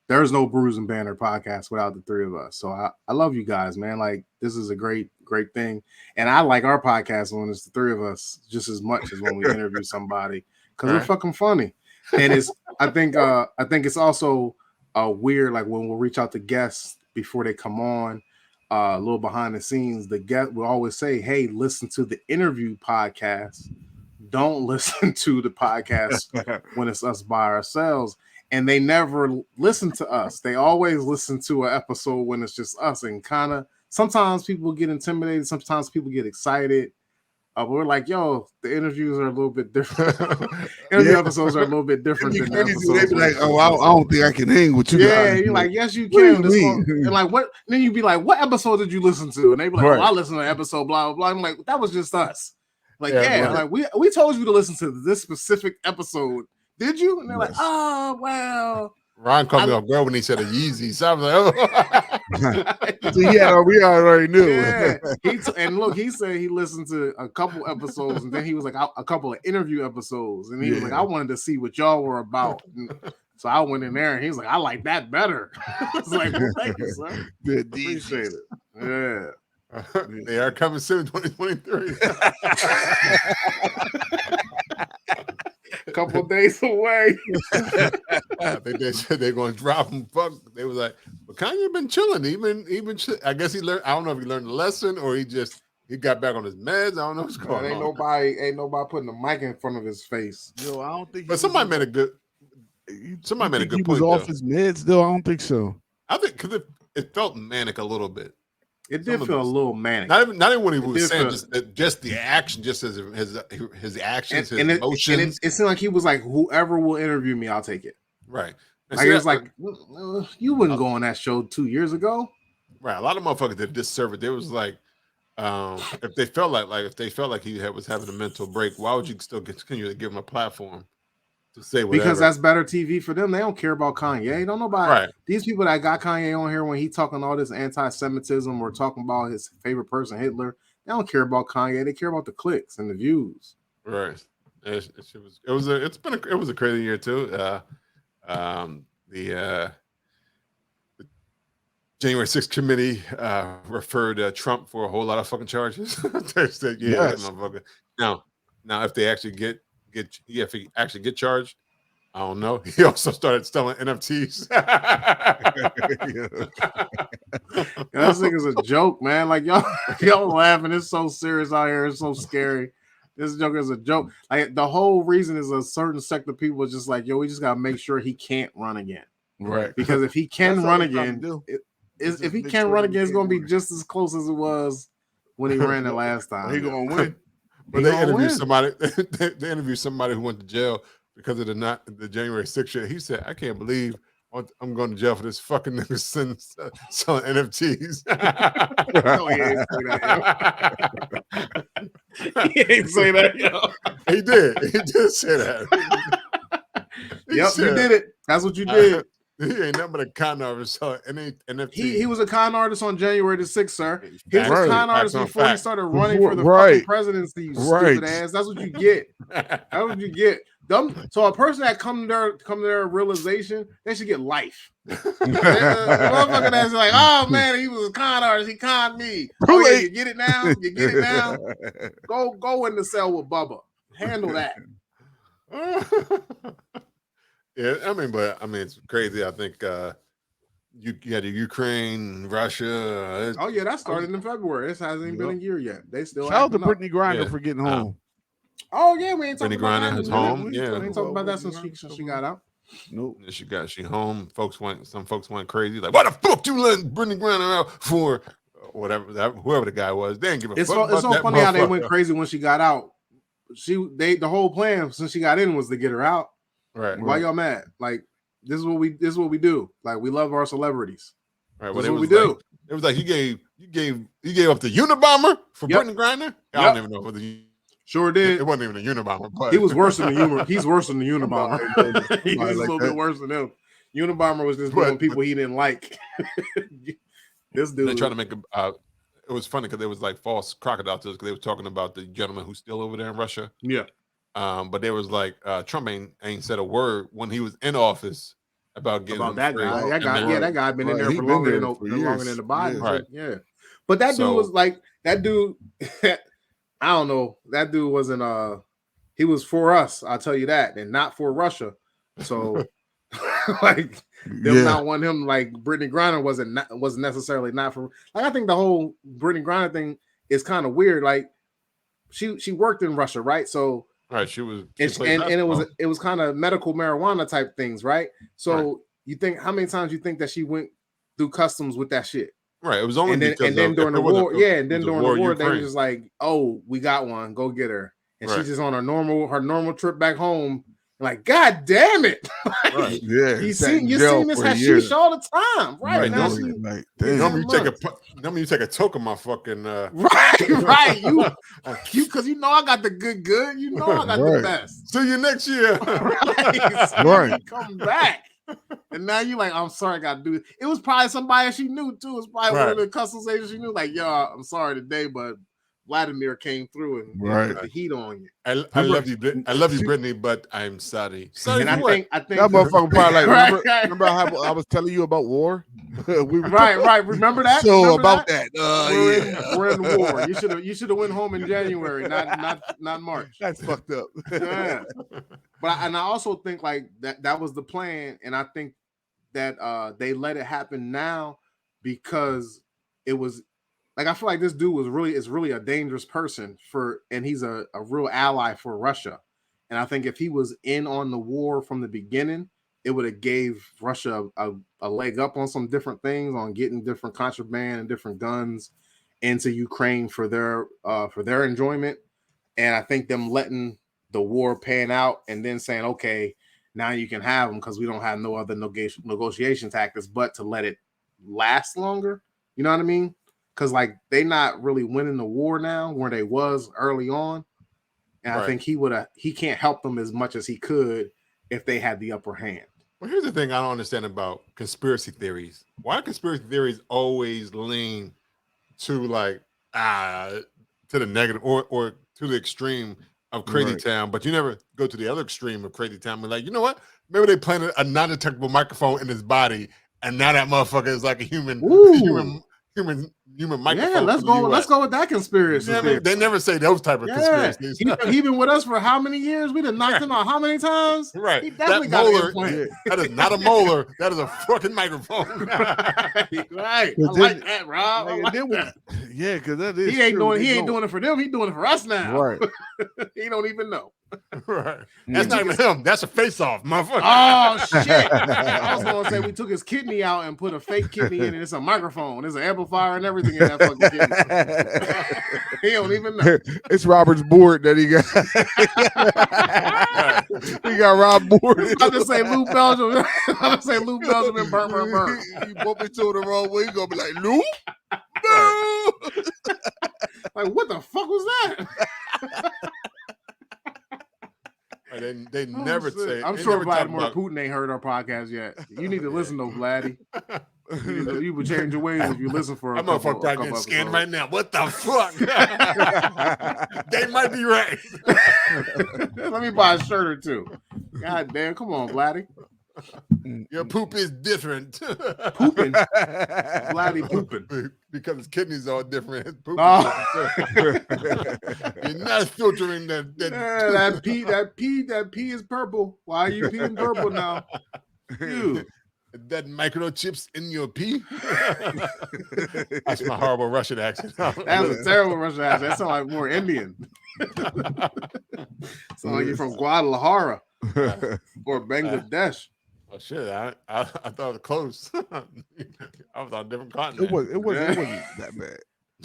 there's no Brews and Banter podcast without the three of us. So I love you guys, man. Like this is a great thing. And I like our podcast when it's the three of us just as much as when we interview somebody because we're fucking funny. And I think it's also weird, like when we'll reach out to guests before they come on, a little behind the scenes, the guest will always say, hey, listen to the interview podcast. Don't listen to the podcast when it's us by ourselves. And they never listen to us. They always listen to an episode when it's just us. And kind of sometimes people get intimidated. Sometimes people get excited. But we're like, yo, the interviews are a little bit different. Episodes are a little bit different than the episodes. They be like, oh, I don't think I can hang with you. Yeah, you're like, yes, you can. And like, what? Then you'd be like, what episode did you listen to? And they be like, oh, I listened to an episode, blah blah blah. I'm like, that was just us. Like, like we told you to listen to this specific episode. Did you? And they're like, oh, well. Ron called me off guard when he said a Yeezy. So I was like, oh. So we already knew. Yeah. And look, he said he listened to a couple episodes, and then he was like, a couple of interview episodes. And he was like, I wanted to see what y'all were about. And so I went in there, and he was like, I like that better. I was like, well, thank you, sir. Appreciate it. Yeah. They are coming soon, 2023. A couple of days away. I think they said they're going to drop him. Fuck. They was like, but Kanye been chilling. I guess he learned. I don't know if he learned a lesson or he got back on his meds. I don't know what's going on. Ain't nobody putting a mic in front of his face. Yo, I don't think. But somebody made a good point. He was off his meds, though. I don't think so. I think because it felt manic a little bit. It did feel a little manic. Not even when he was saying just the action, just his actions, his emotions. It seemed like he was like, whoever will interview me, I'll take it. Right. Like it was like, you wouldn't go on that show 2 years ago. Right. A lot of motherfuckers did disservice. There was like, if they felt like he was having a mental break, why would you still continue to give him a platform to say whatever? Because that's better TV for them. They don't care about Kanye. Don't nobody. These people that got Kanye on here when he talking all this anti-Semitism or talking about his favorite person, Hitler, they don't care about Kanye. They care about the clicks and the views. Right. It was a crazy year too. The January 6th committee referred Trump for a whole lot of fucking charges. They said, motherfucker. Now if they actually if he actually get charged, I don't know. He also started selling NFTs. This thing is a joke, man. Like y'all laughing. It's so serious out here. It's so scary. This joke is a joke. Like the whole reason is a certain sect of people are just like, yo, we just gotta make sure he can't run again. Right. Because if he can run again, if he can run again, it's gonna be just as close as it was when he ran the last time. He gonna win. But they interviewed somebody. They interviewed somebody who went to jail because of the January 6th shit. He said, "I can't believe I'm going to jail for this fucking nigga selling NFTs." No, he ain't say that. He ain't say that, yo. He did. He did say that. You did it. That's what you did. He ain't nothing but a con artist selling NFT. He was a con artist on January the 6th, sir. He was a con artist before he started running for the fucking presidency, you stupid ass. That's what you get. That's what you get. So a person that come to their realization, they should get life. Motherfucking ass is like, oh man, he was a con artist. He conned me. Oh yeah, you get it now. You get it now. Go in the cell with Bubba. Handle that. Yeah, it's crazy. I think you had the Ukraine, Russia. Oh yeah, that started in February. This hasn't even been a year yet. They still. Shout out to Brittany Griner for getting home. Oh yeah, we ain't talking about Brittany Griner is home. Yeah, we ain't talking about that since she got out. Nope. She home. Some folks went crazy. Like, what the fuck you letting Brittany Griner out for? Whoever the guy was, they didn't give a fuck. It's so funny how they went crazy when she got out. The whole plan since she got in was to get her out. Right. Why y'all mad? Like this is what we do. Like we love our celebrities. Right. This is what we do. It was like you gave up the Unabomber for Brittany Griner. I don't even know whether Sure did. It wasn't even a Unabomber, but He was worse than the humor. He's worse than the Unabomber. He's Somebody a like little that. bit worse than him. Unabomber was just But- doing people he didn't like. This dude. they tried to make a. It was funny because there was like false crocodile tears because they were talking about the gentleman who's still over there in Russia. Yeah. But there was like Trump ain't said a word when he was in office about getting About him that free. guy. That And guy, then- yeah, that guy been in Right, there he for been longer there than for longer years. than the Biden. Right. Yeah. But that dude So- was like that dude. I don't know. That dude wasn't he was for us, I'll tell you that, and not for Russia. So like them Yeah. not wanting him, like Brittany Griner wasn't necessarily not for, like, I think the whole Brittany Griner thing is kind of weird. Like she worked in Russia, right? So Right, she and played it was kind of medical marijuana type things, right? So Right. you think, how many times you think that she went through customs with that shit? right. It was only And then because during the if it was a- war, if yeah, it and then was a during the war, in they were Ukraine. just like, "Oh, we got one, go get her," and Right. she's just on her normal trip back home. Like, God damn it! Right. Yeah. you sat in seen jail this for a year. hashish all the time, right? Right, Now no, she, Like, Yeah. damn. Normally you take a toke of my fucking right, you because you know I got the good, you know I got the Right. best. see you next year. Right, so Right. you come back, and now you like, I'm sorry, I got to do it. It was probably somebody she knew too. It's probably one of Right. the customs agents she knew. Like, yo, I'm sorry today, but Vladimir came through and Right. put the heat on you. I love you, Brittany, but I'm sorry. Sorry And for I what? think That motherfucker probably like, Right, remember how I was telling you about war? We were right. Remember that? So Remember about that? that, We're in war. You should have went home in January, not March. That's fucked up. Yeah. But I also think like that was the plan, and I think that they let it happen now because it was like, I feel like this dude is really a dangerous person and he's a real ally for Russia. And I think if he was in on the war from the beginning, it would have gave Russia a leg up on some different things, on getting different contraband and different guns into Ukraine for their enjoyment. And I think them letting the war pan out and then saying, okay, now you can have them because we don't have no other negotiation tactics but to let it last longer. You know what I mean? Because like they not really winning the war now where they was early on. And Right. I think he can't help them as much as he could if they had the upper hand. Well, here's the thing I don't understand about conspiracy theories. Why conspiracy theories always lean to like to the negative or to the extreme of Crazy Right. Town, but you never go to the other extreme of Crazy Town. But like, you know what? Maybe they planted a non-detectable microphone in his body, and now that motherfucker is like a human microphone. Yeah, let's for the go. US. Let's go with that conspiracy. Yeah, theory. they never say those type of Yeah, conspiracies. he been with us for how many years? We done knocked him out how many times? Right. He That definitely got an molar, implant. that is not a molar. That is a fucking microphone. Right. But I then- like that, Rob. I Like, like then that. yeah, because that is He ain't true. doing it for them. He doing it for us now. Right. He don't even know. Right. That's not even him. That's a face-off, motherfucker. Oh shit! I was gonna say we took his kidney out and put a fake kidney in, and it's a microphone, there's an amplifier and everything in that fucking kidney. He don't even know. It's Robert's board that he got. He got Rob board. I'm just say Lou Belgium. I'm just say Lou Belgium and burn. You bump into it the wrong way, you gonna be like, Lou? No. Like, what the fuck was that? They never shit. say. I'm they sure never talk Vladimir about- Putin ain't heard our podcast yet. You need to listen though, Vladdy. You would change your ways if you listen for a That couple, motherfucker probably getting episodes. scanned right now. What the fuck? They might be right. Let me buy a shirt or two. God damn, come on, Vladdy. Your poop is different. Pooping. Vladdy pooping. Because his kidneys are different. His poop Oh. is different. You're not filtering that. Yeah, that pee is purple. Why are you peeing purple now? You. That microchips in your pee. That's my horrible Russian accent. That was a terrible Russian accent. That sounds like more Indian. Sound like you're from Guadalajara or Bangladesh. Oh shit! I thought it was close. I was on a different continent. It wasn't that bad.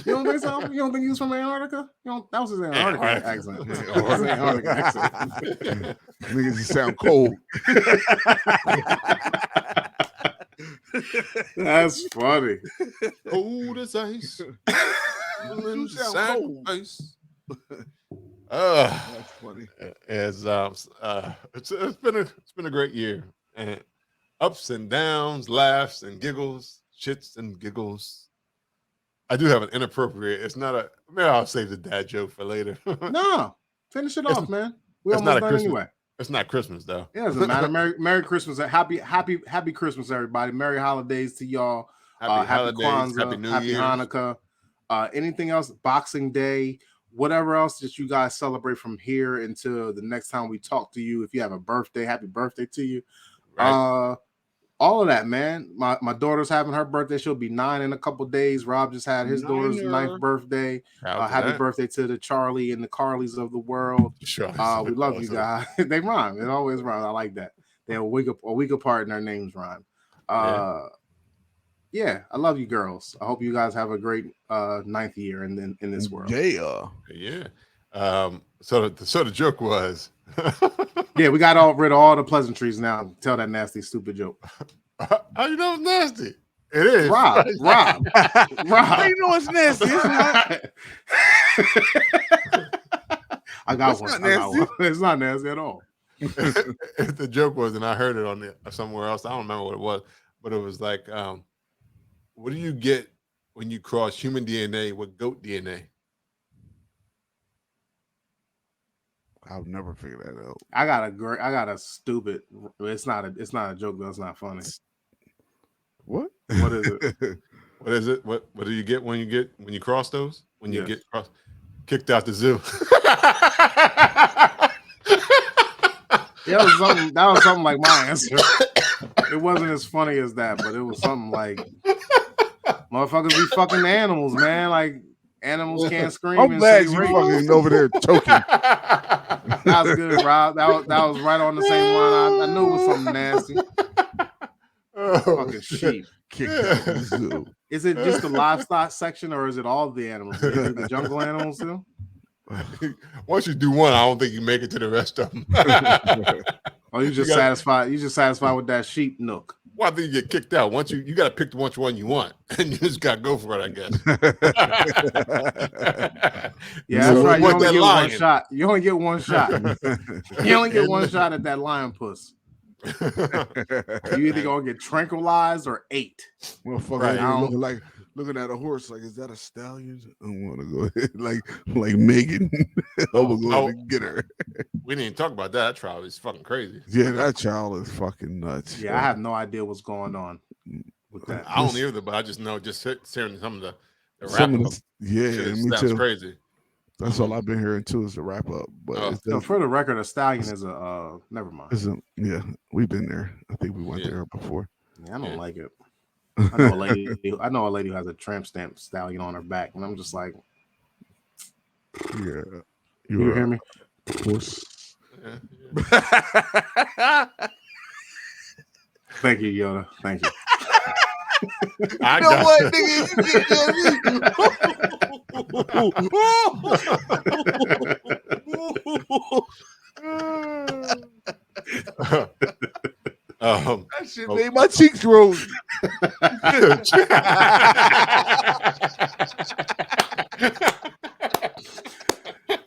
You don't think so? You don't think he was from Antarctica? That was his Antarctica accent. Yeah, That was his Antarctica accent. Niggas just sound cold. That's funny. Cold as ice. You sound cold. Ice. That's funny. It's been a great year, and ups and downs, laughs and giggles, shits and giggles. I do have an inappropriate. It's not a. Maybe I'll save the dad joke for later. No, finish it off, man. We it's not almost a done Christmas. anyway. It's not Christmas though. It doesn't matter. Merry Christmas. Happy Christmas, everybody. Merry holidays to y'all. Happy Happy holidays, Kwanzaa, Happy New happy Year's. Hanukkah. Anything else? Boxing Day, whatever else that you guys celebrate from here until the next time we talk to you. If you have a birthday, happy birthday to you. Right. All of that, man. My daughter's having her birthday. She'll be 9 in a couple days. Rob just had his daughter's 9th birthday. Happy birthday to the Charlie and the Carlies of the world. Sure. We love you guys. They rhyme. It always rhymes. I like that. They're a week apart and their names rhyme. Yeah, I love you girls. I hope you guys have a great 9th year in this world. Yeah. So the joke was. Yeah, we got rid of all the pleasantries now. Tell that nasty, stupid joke. How you know it's nasty? It is. Rob. How you know it's nasty? It's not. I got one. It's not nasty at all. The joke was, and I heard it on somewhere else. I don't remember what it was, but it was like, what do you get when you cross human DNA with goat DNA? I'll never figure that out. I got a stupid. It's not a joke. That's not funny. What? What is it? What is it? What do you get when you cross those? When you get kicked out the zoo? That was something like my answer. It wasn't as funny as that, but it was something like, motherfuckers be fucking animals, man. Like, animals can't scream. I'm glad you fucking over there choking. That was good, Rob. That was right on the same line. I knew it was something nasty. Fucking sheep. Is it just the livestock section, or is it all the animals? Is it the jungle animals too? Once you do one, I don't think you make it to the rest of them. Oh, you just satisfied with that sheep nook. Well, I think you get kicked out. Once you got to pick which one you want, and you just got to go for it, I guess. Yeah, that's right. You only get one shot. You only get one shot. You only get one shot at that lion puss. You either gonna get tranquilized or ate. Motherfucker, looking at a horse like, is that a stallion? I want to go ahead, like Megan. I'm going to get her. We didn't even talk about that trial. It's fucking crazy. Yeah, that child is fucking nuts. Yeah, I have no idea what's going on with that. I don't either, but I just know hearing some of the wrap up. Yeah, me too. Crazy. That's all I've been hearing too is the wrap up. But so for the record, a stallion is a never mind. Yeah, we've been there. I think we went there before. Yeah, I don't like it. I know a lady who has a tramp stamp stallion on her back, and I'm just like, yeah, you hear me? Of course. Thank you, Yoda. Thank you. I know what, that shit made my cheeks rose.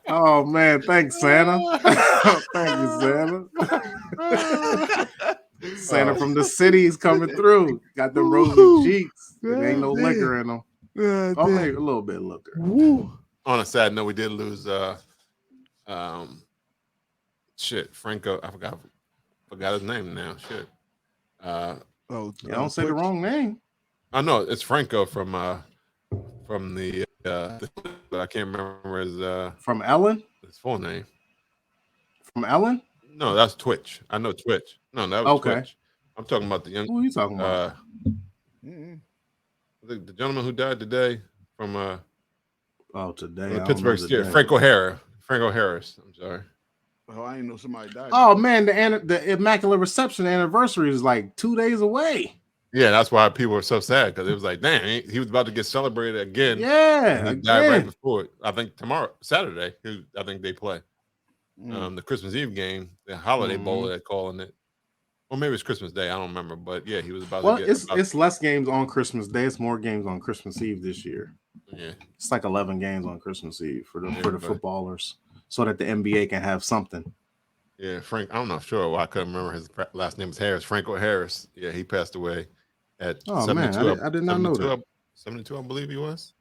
Oh man, thanks, Santa. Thank you, Santa. Santa from the city is coming through. Got them rosy cheeks. There ain't no liquor in them. Maybe a little bit of liquor. On a sad note, we did lose Franco. I forgot his name now. Shit. Don't say the wrong name. I know it's Franco from the but I can't remember his from Ellen. His full name. From Ellen? No, that's Twitch. I know Twitch. No, that was Twitch. I'm talking about the young. Who are you talking about? The gentleman who died today from today from the Pittsburgh Steelers, Franco Harris. I'm sorry. Oh, I didn't know somebody died. Oh man, the Immaculate Reception anniversary is like 2 days away. Yeah, that's why people were so sad, because it was like, damn, he was about to get celebrated again. Yeah, he died right before it. I think Saturday, I think they play the Christmas Eve game, the Holiday Bowl, they're calling it. Or maybe it's Christmas Day. I don't remember, but yeah, he was about to get. It's less games on Christmas Day. It's more games on Christmas Eve this year. Yeah, it's like 11 games on Christmas Eve for the footballers. so that the NBA can have something. Yeah, Frank. I'm not sure. I couldn't remember his last name is Harris. Franco Harris. Yeah, he passed away at 72. Man, I did not know that. 72, I believe he was.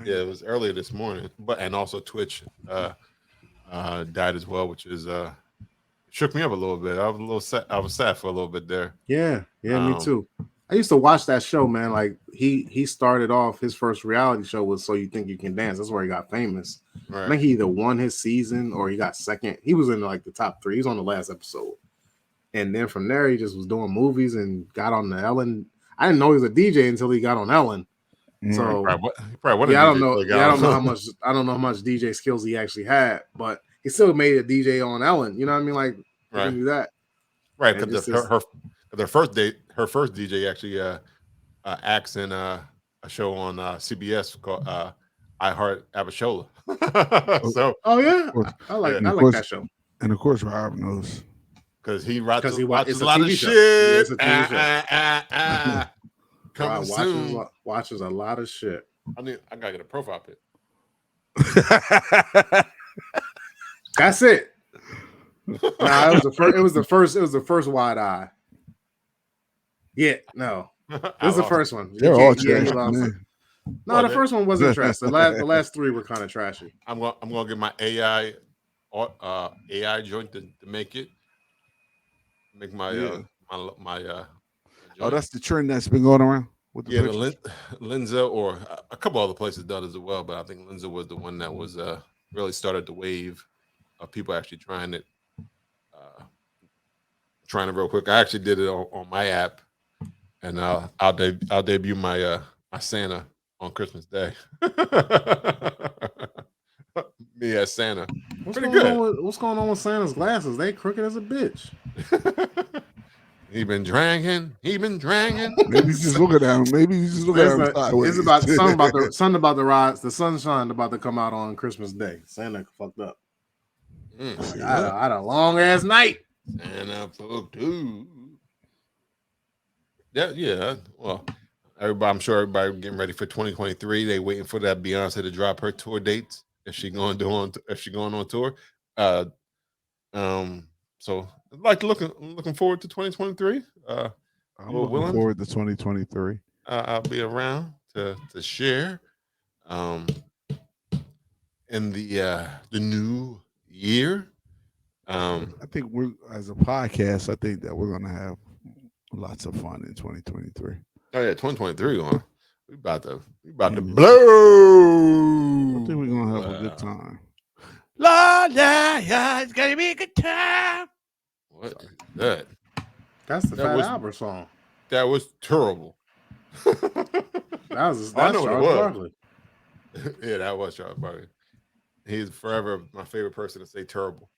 Yeah, it was earlier this morning. But and also Twitch died as well, which is shook me up a little bit. I was a little sad. I was sad for a little bit there. Yeah, me too. I used to watch that show, man. Like he started off his first reality show was So You Think You Can Dance. That's where he got famous. Right. I think he either won his season or he got second. He was in like the top 3. He was on the last episode. And then from there, he just was doing movies and got on the Ellen. I didn't know he was a DJ until he got on Ellen. So I don't know. I don't know how much. I don't know how much DJ skills he actually had, but he still made a DJ on Ellen. You know what I mean? Like, he can do that. Right, because her first DJ actually acts in a show on CBS called I Heart Abishola. So, yeah, I like that show. And of course, Rob knows because he watches a TV lot of show. shit. Yeah, it's a TV show. Coming soon. Watches a lot of shit. I gotta get a profile pic. That's it. Nah, it was the first wide eye. Yeah, no. This is the first one. They're all trash. No, the first one wasn't trash. The last 3 were kind of trashy. I'm gonna get my AI joint to make it. Make my Oh, that's the trend that's been going around. With the Linza or a couple other places done as well, but I think Linza was the one that was really started the wave of people actually trying it. Trying it real quick. I actually did it on my app, and I'll debut my my Santa on Christmas Day. Me as Santa. What's going on with Santa's glasses? They crooked as a bitch. He been dragging. Maybe he's just looking at him. It's about something about the rise. The sunshine about to come out on Christmas Day. Santa fucked up. I had a long ass night. Santa fucked too. Yeah. Well, I'm sure everybody getting ready for 2023. They waiting for that Beyonce to drop her tour dates. If she going on tour. So like looking forward to 2023. I'm looking forward to 2023. I'll be around to share in the new year. I think we're as a podcast. I think that we're gonna have lots of fun in 2023. Oh yeah, 2023 going. We about to blow. I think we're gonna have a good time. Yeah, it's gonna be a good time. What is that? That's the Fat Albert song. That was terrible. That's Charles Barkley. Yeah, that was Charles Barkley. He's forever my favorite person to say terrible.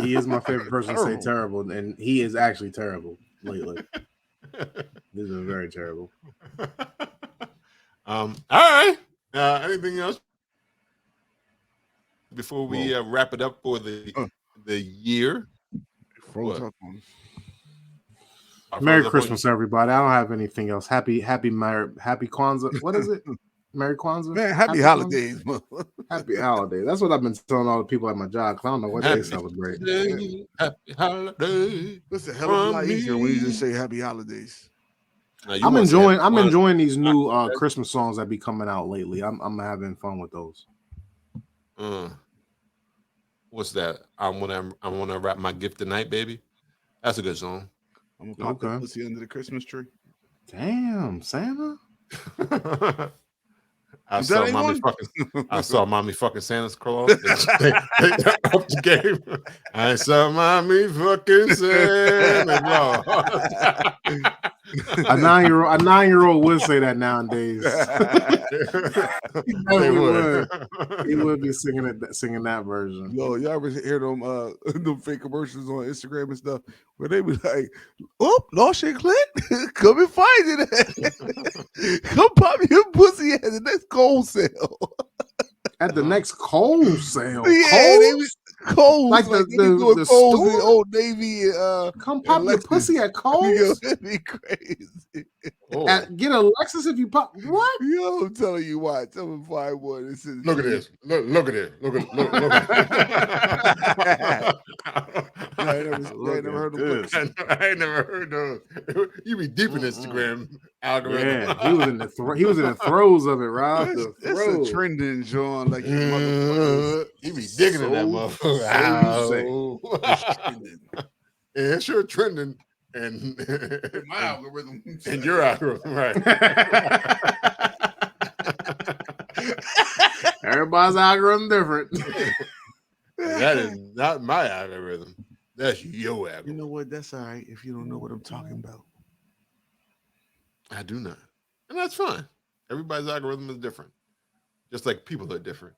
He is my favorite person to say terrible, and he is actually terrible lately. This is very terrible. All right. Anything else before we wrap it up for the year? Merry Christmas, everybody. I don't have anything else. Happy Kwanzaa. What is it? Merry Kwanzaa. Man, happy holidays. Happy holidays. That's what I've been telling all the people at my job. I don't know what they celebrate. Happy holidays. It's a hell of a lot easier when you just say happy holidays. I'm enjoying these new Christmas songs that be coming out lately. I'm having fun with those. What's that? I wanna wrap my gift tonight, baby. That's a good song. I'm gonna put the pussy under the Christmas tree. Damn, Santa. I saw mommy fucking Santa's Claus. Up the game. I saw mommy fucking Santa Claus. A 9-year-old would say that nowadays. He would be singing that version. Yo, y'all ever hear them fake commercials on Instagram and stuff where they be like, "Oh, lost your clit? Come and find it. Come pop your pussy at the next cold sale." At the next coal sale. Yeah, they Coles? be Coles, Like like the- they be doing the Coles in store? Old Navy. Come pop and your Lexus. pussy at Coles? Yo, it'd be crazy. Oh, Get a Lexus if you pop. What? Yo, I'm telling you what. Someone find one. look at this. Look at it. Look at it. I ain't never heard of this. I ain't never heard those. You be deep in Instagram algorithm. Yeah, he was in the throes of it, Rob. It's, The it's a throes. trending, John. Like you motherfuckers. You be digging in that motherfucker. So you say. It's trending. Yeah, it's sure trending. And My algorithm. and your algorithm, right? Everybody's algorithm different. That is not my algorithm. That's your algorithm. You know what? That's all right if you don't know what I'm talking about. I do not. And that's fine. Everybody's algorithm is different. Just like people are different.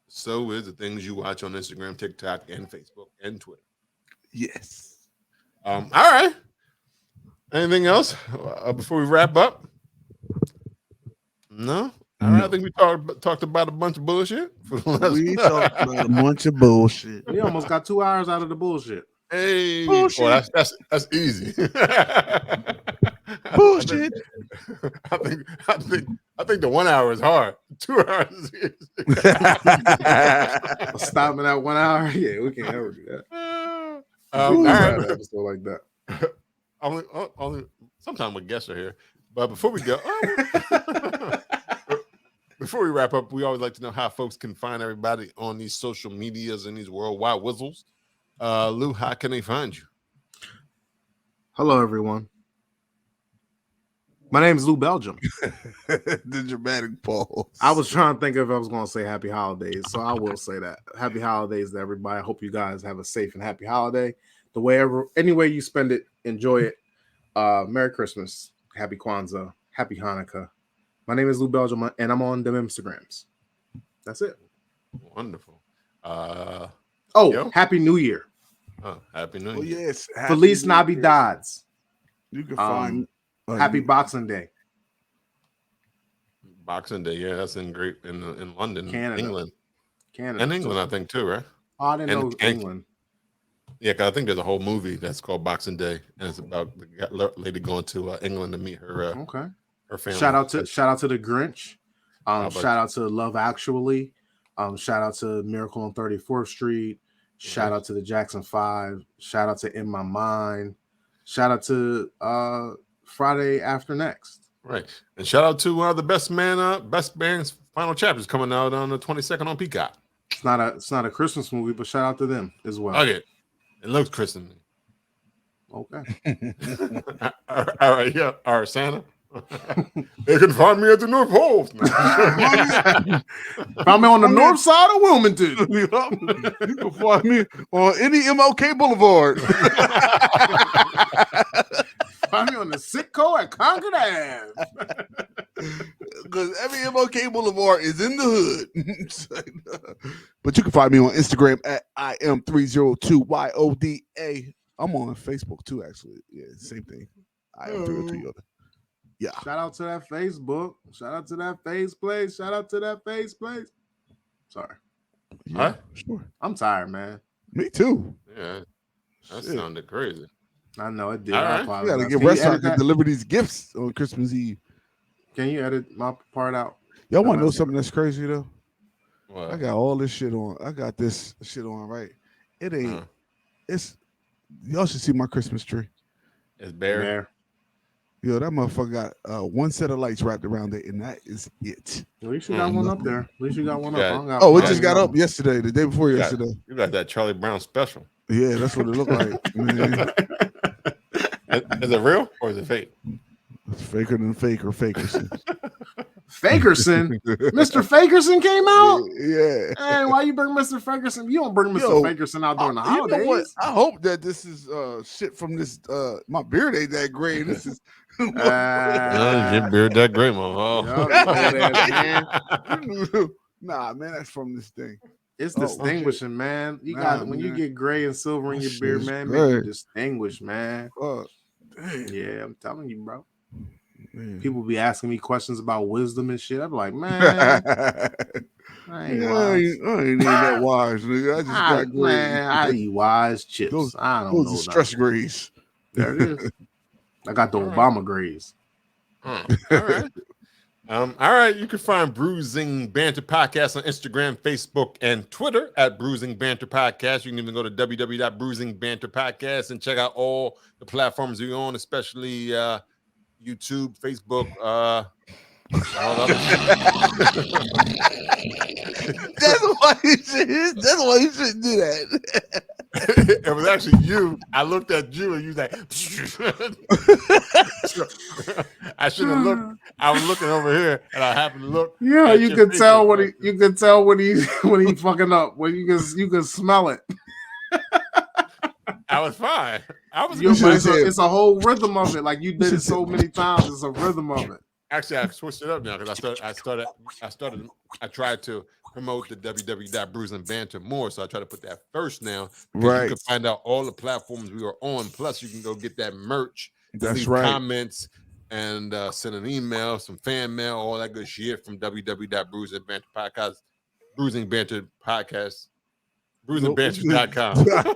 So is the things you watch on Instagram, TikTok, and Facebook, and Twitter. Yes. All right. Anything else before we wrap up? No? All right. I think we talked about a bunch of bullshit. We talked about a bunch of bullshit. We almost got 2 hours out of the bullshit. Hey, Bullshit. boy, that's easy. Bullshit. I think the 1 hour is hard. 2 hours is easy. Stopping at 1 hour. Yeah, we can't ever do that. All Ooh, right. an episode like that. Only sometimes my guests are here. But before we go, before we wrap up, we always like to know how folks can find everybody on these social medias and these worldwide whistles. Lou, how can they find you? Hello, everyone. My name is Lou Belgium. The dramatic pause. I was trying to think if I was going to say happy holidays, so I will say that. Happy holidays to everybody. I hope you guys have a safe and happy holiday. Any way you spend it, enjoy it. Merry Christmas. Happy Kwanzaa. Happy Hanukkah. My name is Lou Belgium, and I'm on them Instagrams. That's it. Wonderful. Yo. Happy New Year. Happy New Oh, Year. yes. Feliz Navidades. You can find Happy Boxing Day. Boxing Day, yeah, that's in London, Canada. and England, I think too, right? Oh, I didn't know England. Yeah, because I think there's a whole movie that's called Boxing Day, and it's about the lady going to England to meet her her family. Shout out to the Grinch. Shout out to Love Actually. Shout out to Miracle on 34th Street. Shout out to the Jackson 5. Shout out to In My Mind. Shout out to Friday After Next. Right. And shout out to the Best Man's final chapters coming out on the 22nd on Peacock. It's not a Christmas movie, but shout out to them as well. Okay. It looks Christmas. Okay. All right, yeah. All right, Santa. They can find me at the North Pole. Found me on the north side of Wilmington. You can find me on any MLK Boulevard. Find me on the Sitco at Concord Ave. Because every MLK Boulevard is in the hood. But you can find me on Instagram at IM302YODA. I'm on Facebook too, actually. Yeah, same thing. IM302 Yoda. Yeah. Shout out to that Facebook. Shout out to that face place. Shout out to that face place. Sorry. Yeah, sure. I'm tired, man. Me too. Yeah. That sounded crazy. I know it did. All right. You gotta get restaurants to deliver these gifts on Christmas Eve. Can you edit my part out? Y'all want to know something that's crazy though? What? I got all this shit on. I got this shit on right. It ain't. It's. Y'all should see my Christmas tree. It's bare. Yo, that motherfucker got one set of lights wrapped around it, and that is it. At least you got one up there. At least you got one up. Oh, it just got up yesterday, the day before yesterday. You got that Charlie Brown special. Yeah, that's what it looked like. Man. Is it real or is it fake? It's faker than faker, Fakerson. Fakerson? Mr. Fakerson came out? Yeah. Hey, why you bring Mr. Fakerson? You don't bring Mr. Fakerson out during the holidays. You know what? I hope that this is shit from this. My beard ain't that great. This is. Your beard that great, man. Nah, man, that's from this thing. It's distinguishing, man. You got when you get gray and silver in your beard, man, make you distinguished, man. Damn. Yeah, I'm telling you, bro. People be asking me questions about wisdom and shit. I'm like, man, I ain't wise. I ain't even that wise, nigga. I just got grades. Man, I eat wise chips. I don't know. Those are stress grades. There it is. I got the Obama grades. All right. All right. You can find Bruising Banter Podcast on Instagram, Facebook, and Twitter at Bruising Banter Podcast. You can even go to www.bruisingbanterpodcast and check out all the platforms we're on, especially YouTube, Facebook, all other That's why you shouldn't do that. It was actually you. I looked at you and you was like, I should have looked. I was looking over here and I happened to look. Yeah, you could tell when he fucking up. When you can smell it. I was fine. It's a whole rhythm of it. Like you did it so many times. It's a rhythm of it. Actually, I switched it up now because I tried to promote the www.bruising banter more, so I try to put that first now. Right. You can find out all the platforms we are on. Plus, you can go get that merch. That's right. Comments and send an email, some fan mail, all that good shit from www.bruising banter podcast, bruising banter podcast. BruisingBanter.com. God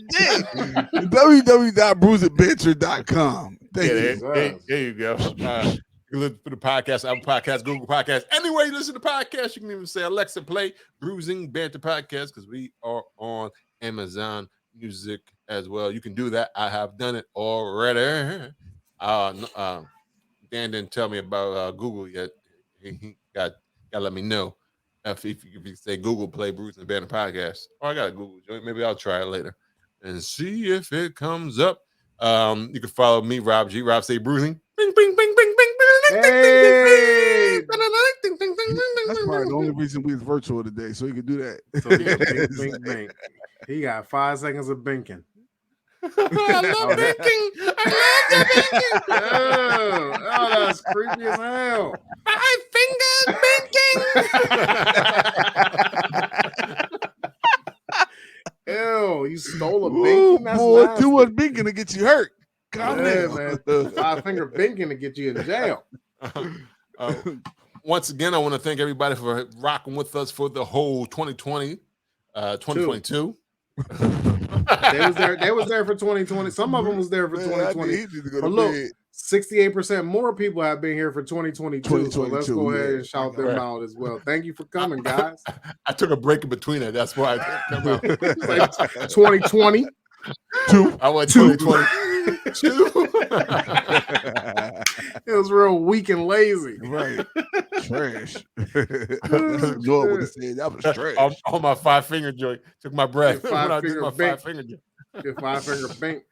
damn. www.bruisingbanter.com. There you go. You can listen to the podcast, Apple Podcast, Google Podcast. Anyway, you listen to the podcast, you can even say, Alexa, play Bruising Banter Podcast because we are on Amazon Music as well. You can do that. I have done it already. Dan didn't tell me about Google yet. He got to let me know. If you say Google Play Bruising Banter Podcast, I got a Google joint. Maybe I'll try it later and see if it comes up. You can follow me, Rob G. Rob say Bruising. Bing, bing, bing, bing, bing, bing, hey! That's probably the only reason we was virtual today, so he could do that. So bing, bing. He got 5 seconds of binking. I love binking. Oh, that's creepy as hell. 5 fingers binking. Ew, you stole a binking? That's boy, nasty. too much binking to get you hurt. God damn, man. 5-finger binking to get you in jail. Once again, I want to thank everybody for rocking with us for the whole 2020, 2022. They was there for 2020. Some of them was there for 2020. But look, 68% more people have been here for 2022. So let's go ahead and shout them out as well. Thank you for coming, guys. I took a break in between it. That's why I come out. 2020. I went 2022. It was real weak and lazy. Right. Trash. Lord would have said that was trash. On my 5-finger joint. Took my breath. Your When I did my 5-finger 5-finger joint. Your 5-finger bink.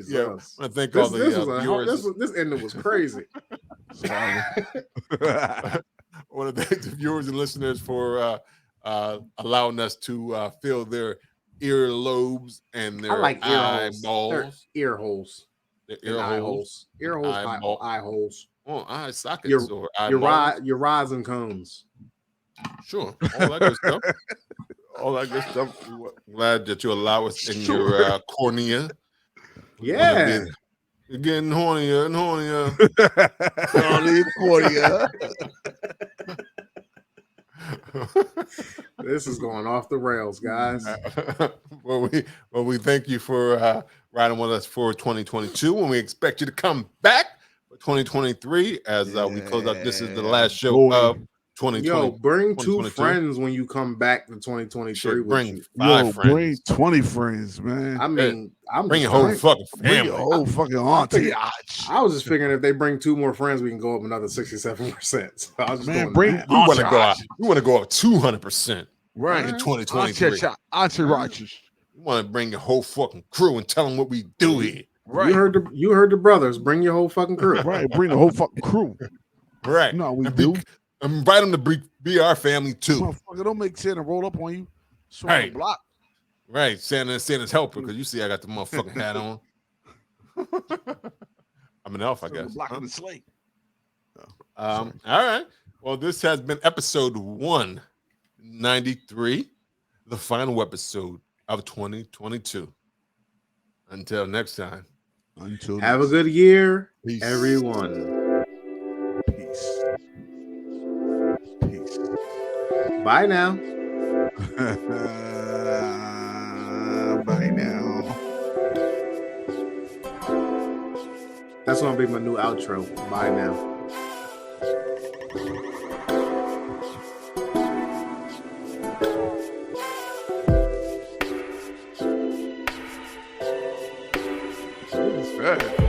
Yeah, I think all the viewers. This ending was crazy. I want to thank the viewers and listeners for allowing us to fill their earlobes and their eyeballs. Ear holes. Their ear holes. Ear holes. Eye holes. Oh, eye sockets or your rods and cones. Sure. All that good stuff. All that good stuff. We're glad that you allow us in your cornea. Yeah. You're getting hornier and hornier. Cornea. This is going off the rails, guys. Well, we thank you for riding with us for 2022, and we expect you to come back for 2023 as we close out. This is the last show of 2020. Yo, bring 2 friends when you come back to 2023. Sure, bring 5 friends. Bring 20 friends, man. I mean, I'm bring your whole fucking family. Bring your whole fucking auntie. I was just figuring if they bring 2 more friends, we can go up another 67%. So I was just man, bring. We want to go out. We want to go up 200%. Right in 2023. Auntie Rogers. You want to bring your whole fucking crew and tell them what we do here. Right. You heard the brothers. Bring your whole fucking crew. Right. Bring the whole fucking crew. Right. No, we do. Invite them to be our family too. Motherfucker, don't make Santa roll up on you. Right. Block. Right. Santa's helper because you see I got the motherfucking hat on. I'm an elf, I guess. Blocking the slate. All right. Well, this has been episode 193, the final episode of 2022. Until next time, Until Have a next good year, Peace. everyone. Peace. Peace. Bye now. Bye now. That's gonna be my new outro. Bye now. Bad.